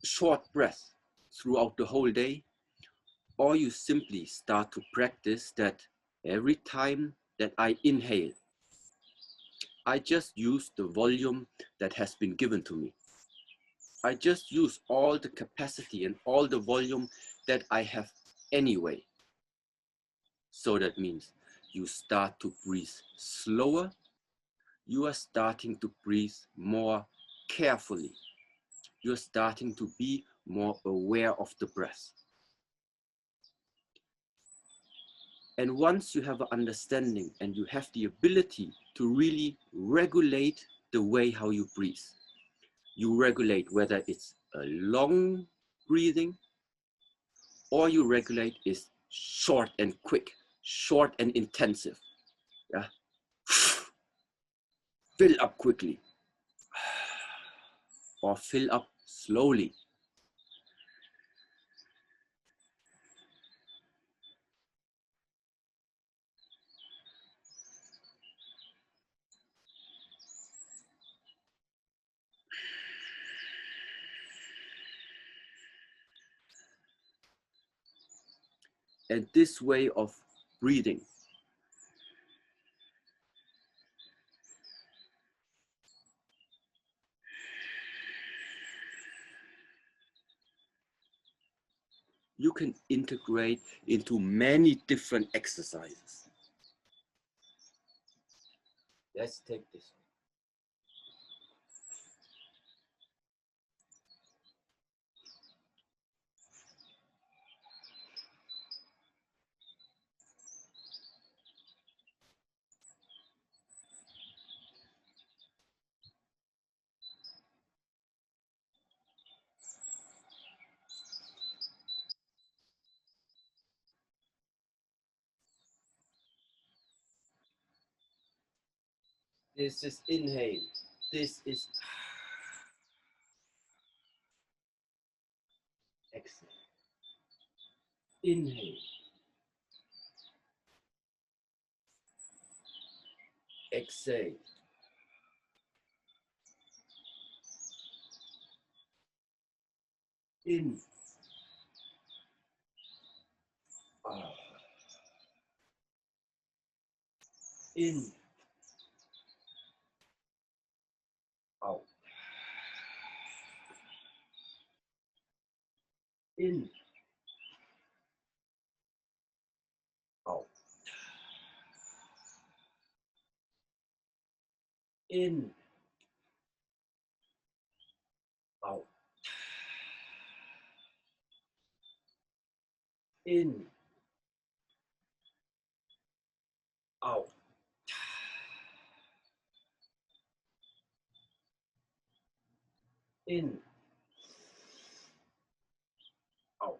short breaths throughout the whole day, or you simply start to practice that every time that I inhale, I just use the volume that has been given to me. I just use all the capacity and all the volume that I have anyway. So that means you start to breathe slower. You are starting to breathe more carefully. You're starting to be more aware of the breath. And once you have an understanding and you have the ability to really regulate the way how you breathe, you regulate whether it's a long breathing or you regulate is short and quick, short and intensive. Yeah. Fill up quickly or fill up slowly. And this way of breathing you can integrate into many different exercises. Let's take this. This is inhale. This is exhale. Inhale. Exhale. In. Out. In. Out. In. Out. In. Out. In. Out. In. Out.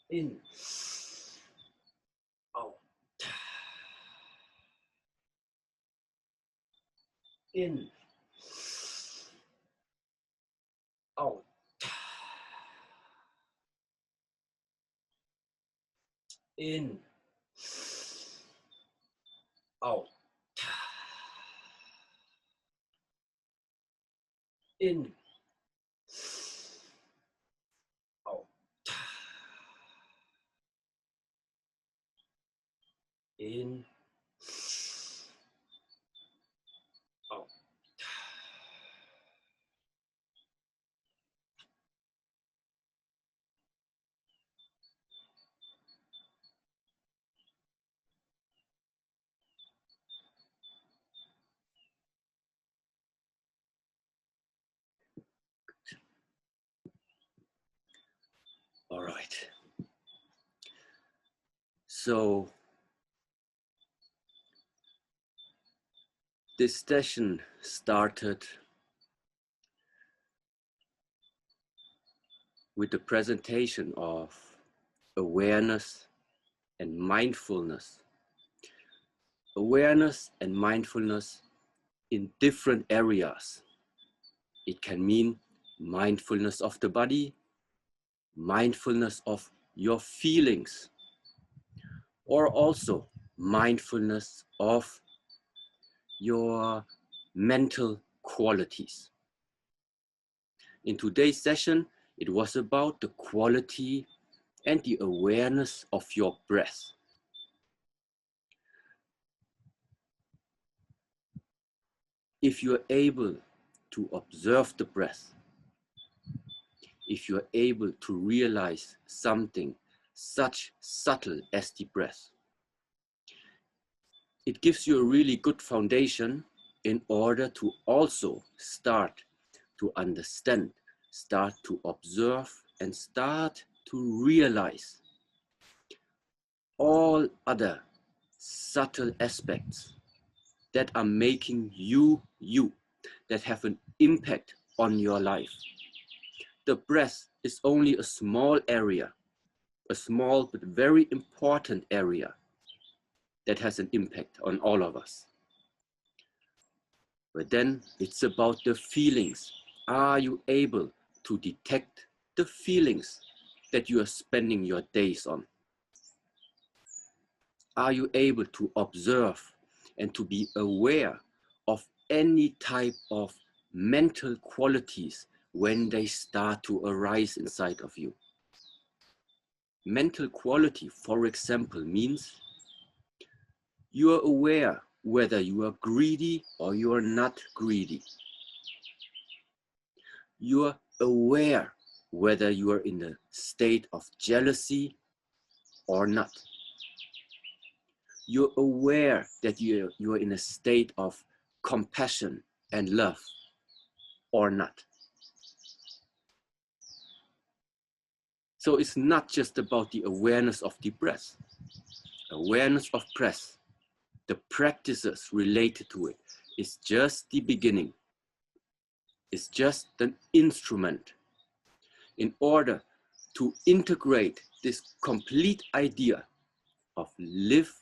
In. Out. In. Out. In. Out. In. Out. In. Out. All right. So this session started with the presentation of awareness and mindfulness. Awareness and mindfulness in different areas. It can mean mindfulness of the body, mindfulness of your feelings, or also mindfulness of your mental qualities. In today's session, it was about the quality and the awareness of your breath. If you are able to observe the breath, if you are able to realize something such subtle as the breath, it gives you a really good foundation in order to also start to understand, start to observe, and start to realize all other subtle aspects that are making you, that have an impact on your life. The breath is only a small area, a small but very important area that has an impact on all of us. But then it's about the feelings. Are you able to detect the feelings that you are spending your days on? Are you able to observe and to be aware of any type of mental qualities when they start to arise inside of you? Mental quality, for example, means you are aware whether you are greedy or you are not greedy. You're aware whether you are in a state of jealousy or not. You're aware that you are in a state of compassion and love or not. So it's not just about the awareness of the breath. Awareness of breath, the practices related to it, is just the beginning. It's just an instrument in order to integrate this complete idea of live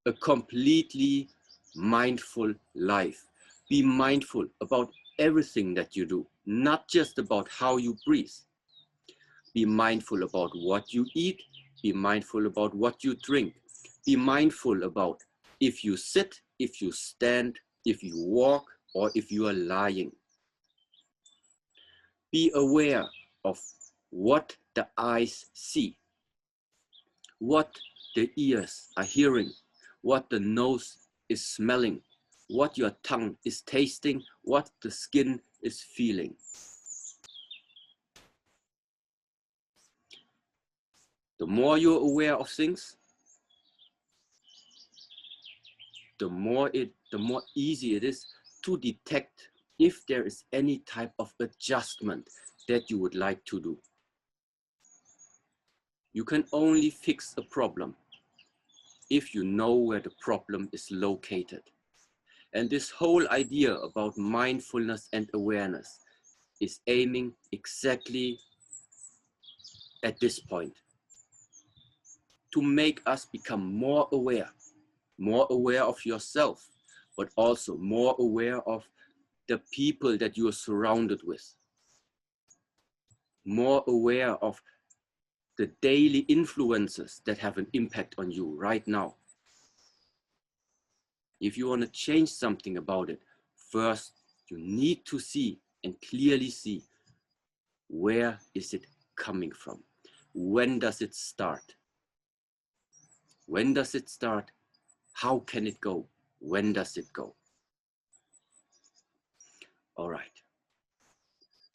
a completely mindful life. Be mindful about everything that you do, not just about how you breathe. Be mindful about what you eat. Be mindful about what you drink. Be mindful about if you sit, if you stand, if you walk, or if you are lying. Be aware of what the eyes see, what the ears are hearing, what the nose is smelling, what your tongue is tasting, what the skin is feeling. The more you're aware of things, the more easy it is to detect if there is any type of adjustment that you would like to do. You can only fix a problem if you know where the problem is located. And this whole idea about mindfulness and awareness is aiming exactly at this point, to make us become more aware of yourself, but also more aware of the people that you are surrounded with, more aware of the daily influences that have an impact on you right now. If you want to change something about it, first you need to see and clearly see, where is it coming from? When does it start? When does it start? How can it go? When does it go? All right.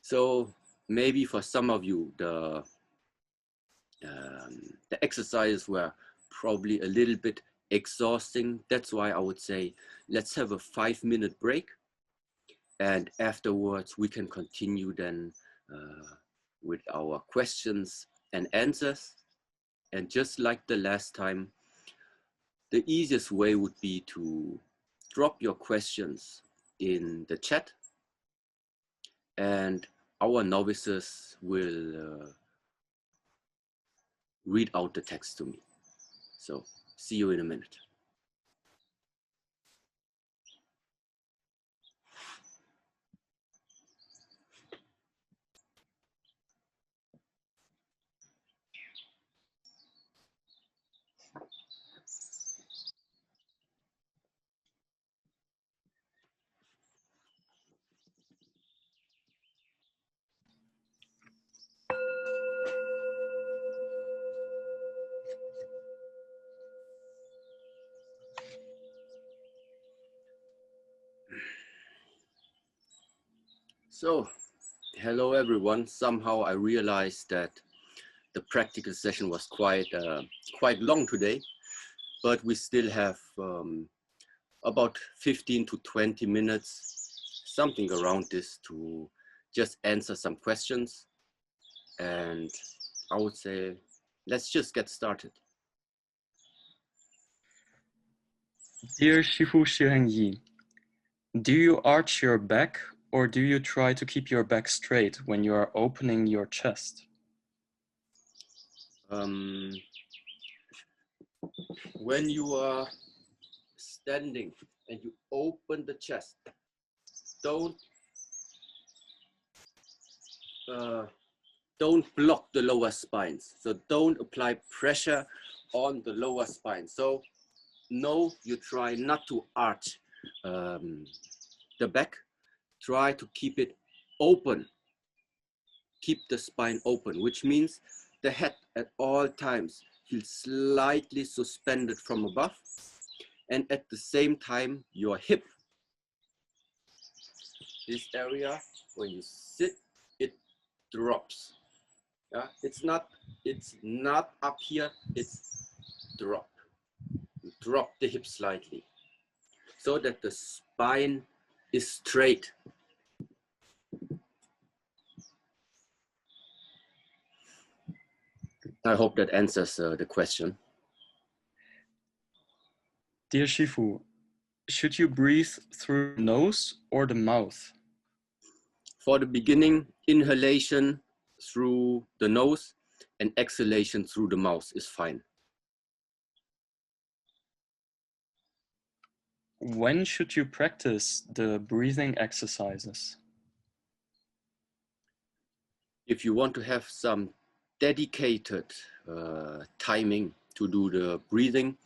So maybe for some of you, the exercises were probably a little bit exhausting. That's why I would say, let's have a 5-minute break. And afterwards, we can continue then with our questions and answers. And just like the last time, the easiest way would be to drop your questions in the chat, and our novices will read out the text to me. So see you in a minute. So, hello everyone. Somehow I realized that the practical session was quite long today, but we still have about 15 to 20 minutes, something around this, to just answer some questions. And I would say, let's just get started. Dear Shifu Shirenyi, do you arch your back, or do you try to keep your back straight when you are opening your chest? When you are standing and you open the chest, don't block the lower spines. So don't apply pressure on the lower spine. So no, you try not to arch the back. Try to keep it open. Keep the spine open, which means the head at all times feels slightly suspended from above. And at the same time, your hip this area, when you sit, it drops. Yeah, it's not up here, it's drop. You drop the hip slightly so that the spine is straight. I hope that answers the question. Dear Shifu, should you breathe through the nose or the mouth? For the beginning, inhalation through the nose and exhalation through the mouth is fine. When should you practice the breathing exercises? If you want to have some dedicated timing to do the breathing,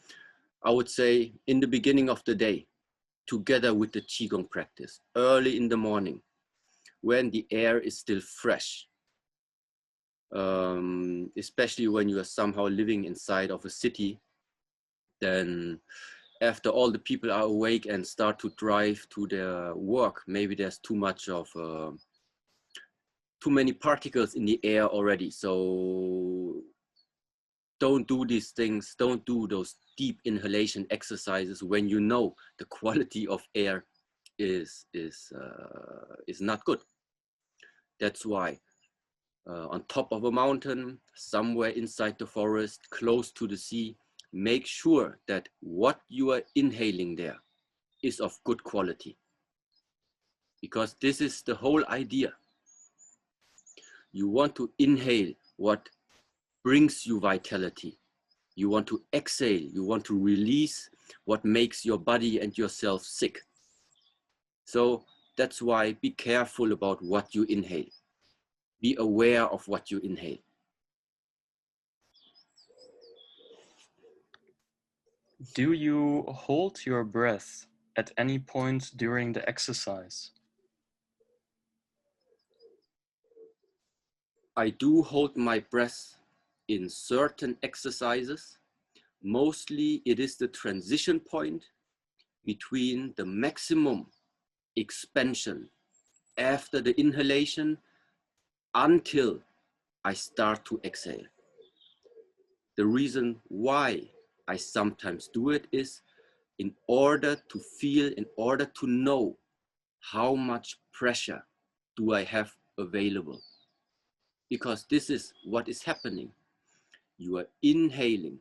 I would say in the beginning of the day, together with the Qigong practice, early in the morning, when the air is still fresh, especially when you are somehow living inside of a city, then after all the people are awake and start to drive to their work, maybe there's too many particles in the air already. So don't do these things, don't do those deep inhalation exercises when you know the quality of air is not good. That's why on top of a mountain, somewhere inside the forest, close to the sea, make sure that what you are inhaling there is of good quality. Because this is the whole idea. You want to inhale what brings you vitality. You want to exhale, you want to release what makes your body and yourself sick. So that's why be careful about what you inhale. Be aware of what you inhale. Do you hold your breath at any point during the exercise? I do hold my breath in certain exercises. Mostly it is the transition point between the maximum expansion after the inhalation until I start to exhale. The reason why I sometimes do it is in order to feel, in order to know how much pressure do I have available. Because this is what is happening. You are inhaling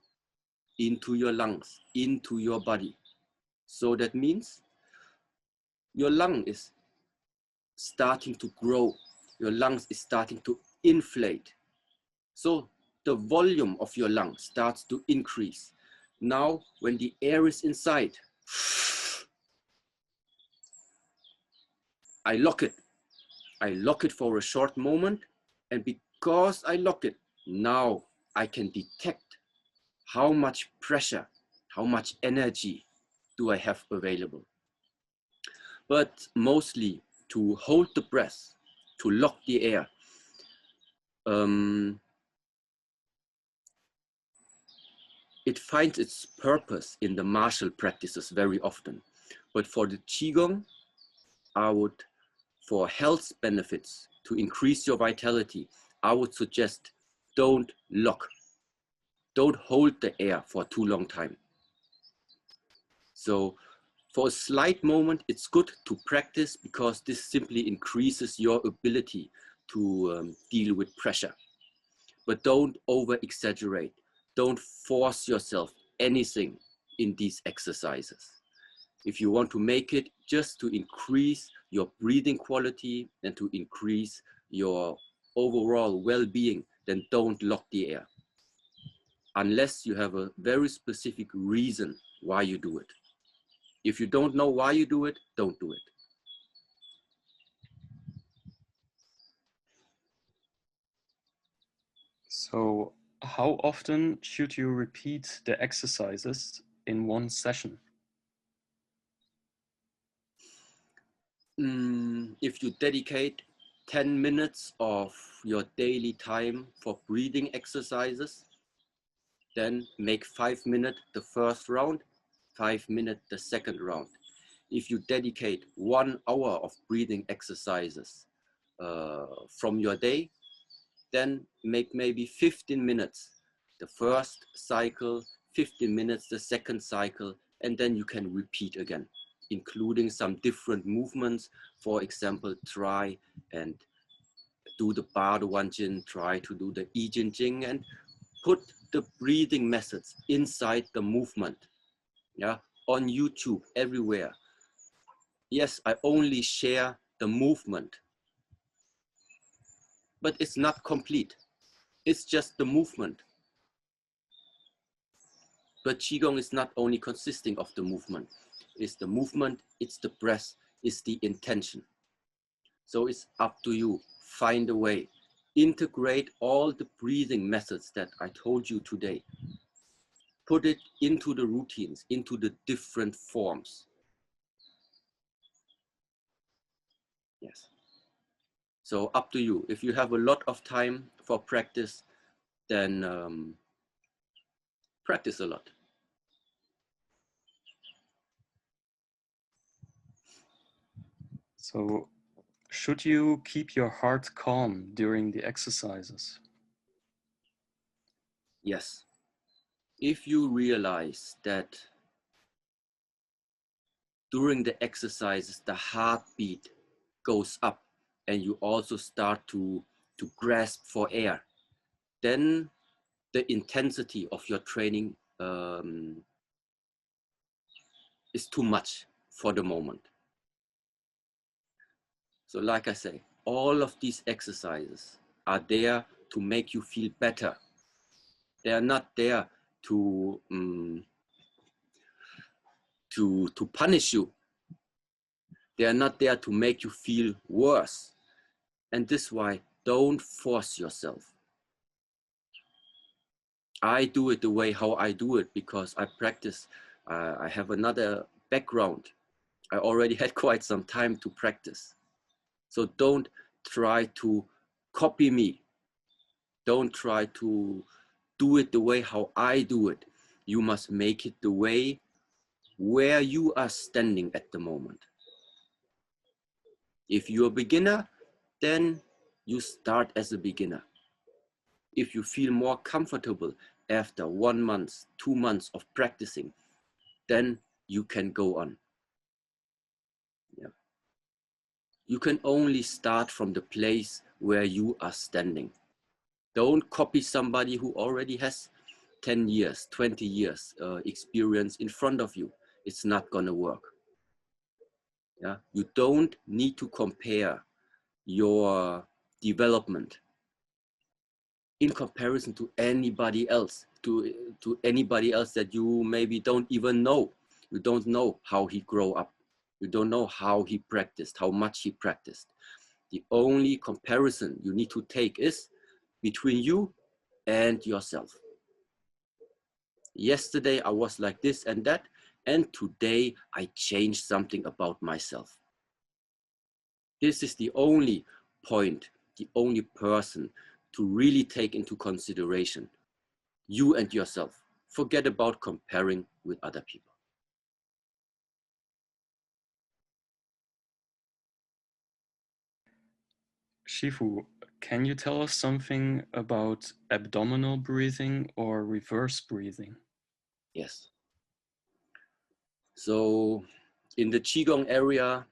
into your lungs, into your body. So that means your lung is starting to grow. Your lungs is starting to inflate. So the volume of your lung starts to increase. Now, when the air is inside, I lock it. I lock it for a short moment. And because I lock it, now I can detect how much pressure, how much energy do I have available. But mostly to hold the breath, to lock the air, it finds its purpose in the martial practices very often. But for the Qigong, for health benefits, to increase your vitality, I would suggest don't lock. Don't hold the air for too long time. So for a slight moment, it's good to practice because this simply increases your ability to deal with pressure. But don't over exaggerate. Don't force yourself anything in these exercises. If you want to make it just to increase your breathing quality and to increase your overall well-being, then don't lock the air. Unless you have a very specific reason why you do it. If you don't know why you do it, don't do it. So, how often should you repeat the exercises in one session? If you dedicate 10 minutes of your daily time for breathing exercises, then make 5 minutes the first round, 5 minutes the second round. if you dedicate 1 hour of breathing exercises from your day, then make maybe 15 minutes the first cycle, 15 minutes the second cycle, and then you can repeat again, including some different movements. For example, try and do the Badowanjin, try to do the Ijin Jing, and put the breathing methods inside the movement. Yeah, on YouTube, everywhere. Yes, I only share the movement, but it's not complete. It's just the movement. But Qigong is not only consisting of the movement. It's the movement, it's the breath, it's the intention. So it's up to you. Find a way. Integrate all the breathing methods that I told you today. Put it into the routines, into the different forms. Yes. So up to you. If you have a lot of time for practice, then practice a lot. So, should you keep your heart calm during the exercises? Yes. If you realize that during the exercises, the heartbeat goes up and you also start to grasp for air, then the intensity of your training is too much for the moment. So like I say, all of these exercises are there to make you feel better. They are not there to punish you. They are not there to make you feel worse. And this is why don't force yourself. I do it the way how I do it because I practice. I have another background. I already had quite some time to practice. So don't try to copy me. Don't try to do it the way how I do it. You must make it the way where you are standing at the moment. If you're a beginner, then you start as a beginner. If you feel more comfortable after 1 month, 2 months of practicing, then you can go on. Yeah. You can only start from the place where you are standing. Don't copy somebody who already has 10 years, 20 years experience in front of you. It's not gonna work. Yeah? You don't need to compare your development in comparison to anybody else, to anybody else that you maybe don't even know. You don't know how he grew up. You don't know how he practiced, how much he practiced. The only comparison you need to take is between you and yourself. Yesterday I was like this and that, and today I changed something about myself. This is the only point, the only person to really take into consideration, you and yourself. Forget about comparing with other people. Shifu, can you tell us something about abdominal breathing or reverse breathing? Yes. So in the Qigong area,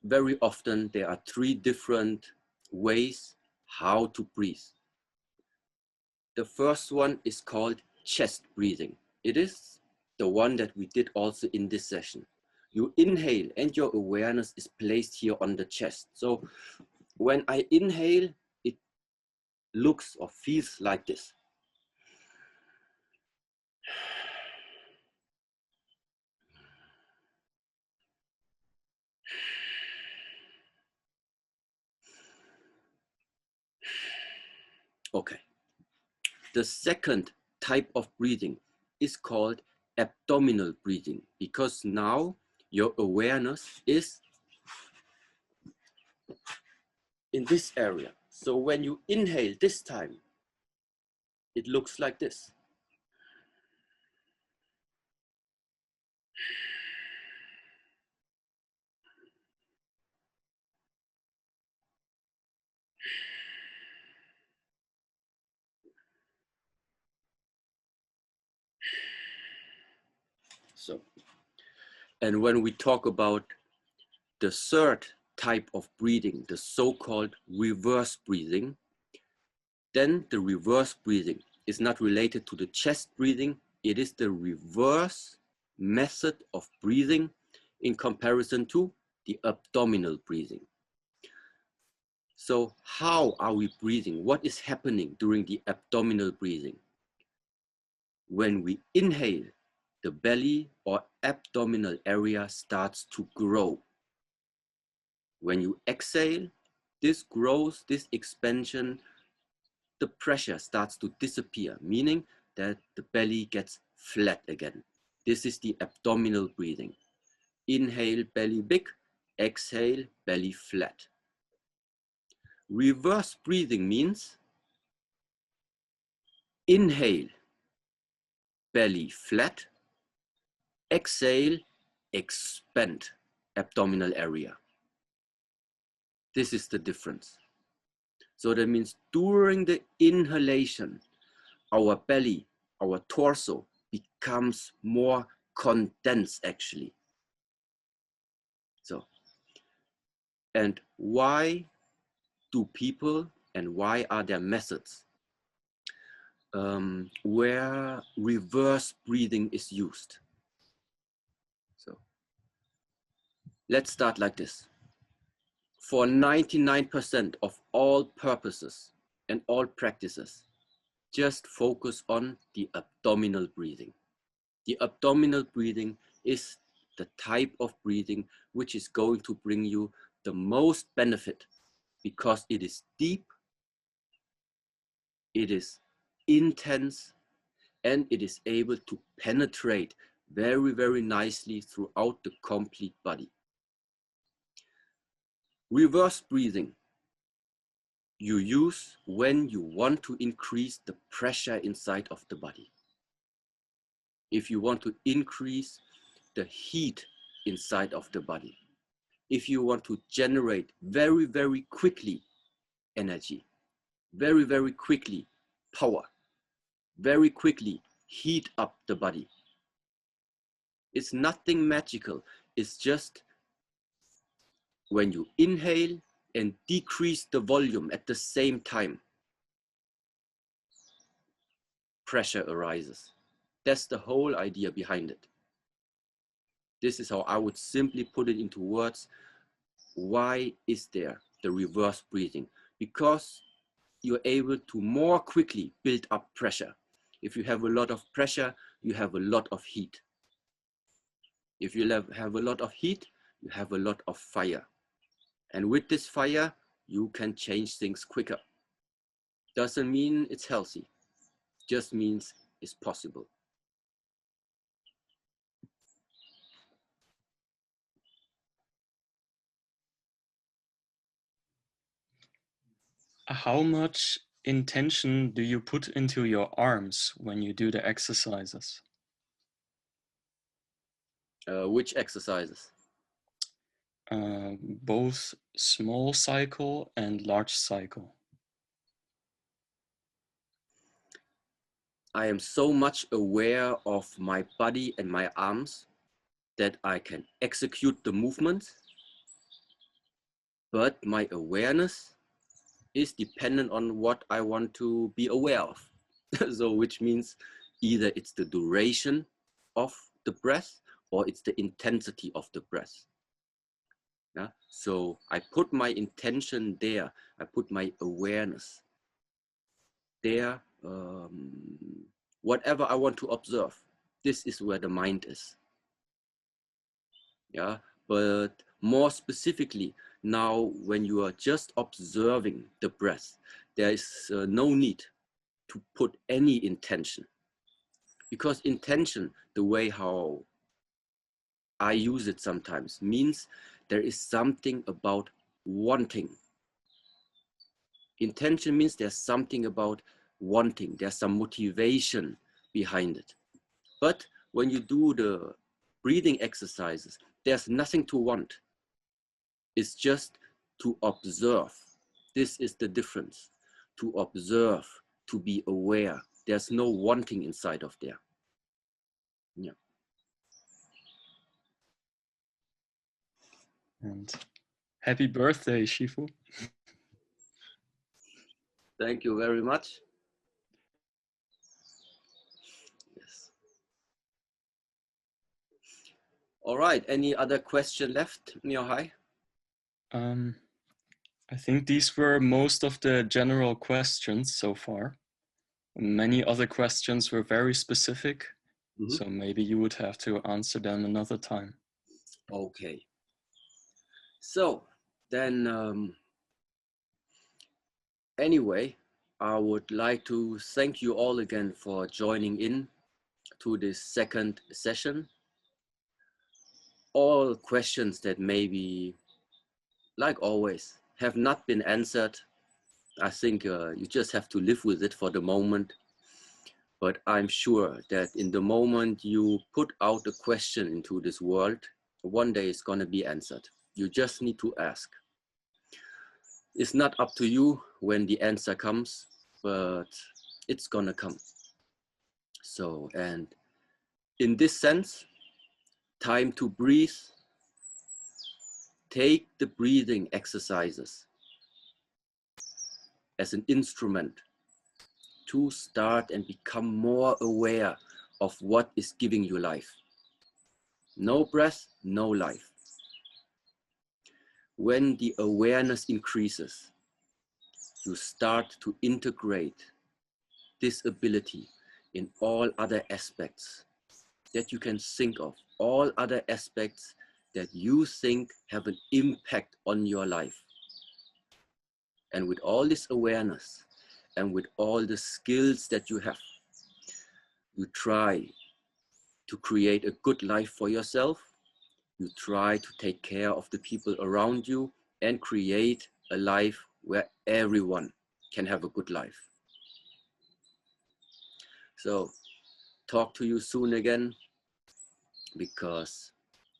very often there are 3 different ways how to breathe. The first one is called chest breathing. It is the one that we did also in this session. You inhale and your awareness is placed here on the chest. So when I inhale, it looks or feels like this. Okay. The second type of breathing is called abdominal breathing because now your awareness is in this area. So when you inhale this time, it looks like this. So, and when we talk about the third type of breathing, the so-called reverse breathing, then the reverse breathing is not related to the chest breathing. It is the reverse method of breathing in comparison to the abdominal breathing. So how are we breathing? What is happening during the abdominal breathing? When we inhale, the belly or abdominal area starts to grow. When you exhale, this growth, this expansion, the pressure starts to disappear, meaning that the belly gets flat again. This is the abdominal breathing. Inhale, belly big, exhale, belly flat. Reverse breathing means inhale, belly flat, exhale, expand abdominal area. This is the difference. So that means during the inhalation, our belly, our torso becomes more condensed actually. So, and why do people and why are there methods where reverse breathing is used? So let's start like this. For 99% of all purposes and all practices, just focus on the abdominal breathing. The abdominal breathing is the type of breathing which is going to bring you the most benefit because it is deep, it is intense, and it is able to penetrate very, very nicely throughout the complete body. Reverse breathing you use when you want to increase the pressure inside of the body. If you want to increase the heat inside of the body. If you want to generate very, very quickly energy, very, very quickly power, very quickly heat up the body. It's nothing magical. It's just when you inhale and decrease the volume at the same time, pressure arises. That's the whole idea behind it. This is how I would simply put it into words. Why is there the reverse breathing? Because you're able to more quickly build up pressure. If you have a lot of pressure, you have a lot of heat. If you have a lot of heat, you have a lot of fire. And with this fire, you can change things quicker. Doesn't mean it's healthy, just means it's possible. How much intention do you put into your arms when you do the exercises? Which exercises? Both small cycle and large cycle. I am so much aware of my body and my arms that I can execute the movement, but my awareness is dependent on what I want to be aware of. So which means either it's the duration of the breath or it's the intensity of the breath. Yeah? So I put my intention there, I put my awareness there, whatever I want to observe. This is where the mind is. Yeah, but more specifically, now when you are just observing the breath, there is no need to put any intention, because intention, the way how I use it sometimes, means there is something about wanting. Intention means there's something about wanting, there's some motivation behind it. But when you do the breathing exercises, there's nothing to want. It's just to observe. This is the difference. To observe, to be aware. There's no wanting inside of there. Yeah. And happy birthday, Shifu. Thank you very much. Yes. All right. Any other question left, Myohai? I think these were most of the general questions so far. Many other questions were very specific, so maybe you would have to answer them another time. Okay. So then, anyway, I would like to thank you all again for joining in to this second session. All questions that maybe, like always, have not been answered, I think you just have to live with it for the moment. But I'm sure that in the moment you put out a question into this world, one day it's going to be answered. You just need to ask. It's not up to you when the answer comes, but it's going to come. So, and in this sense, time to breathe. Take the breathing exercises as an instrument to start and become more aware of what is giving you life. No breath, no life. When the awareness increases, you start to integrate this ability in all other aspects that you can think of, all other aspects that you think have an impact on your life. And with all this awareness and with all the skills that you have, you try to create a good life for yourself. You try to take care of the people around you and create a life where everyone can have a good life. So talk to you soon again, because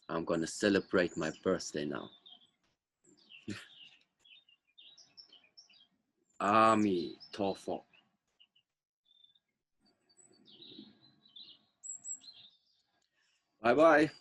I'm gonna celebrate my birthday now. Ami Tofo. Bye bye.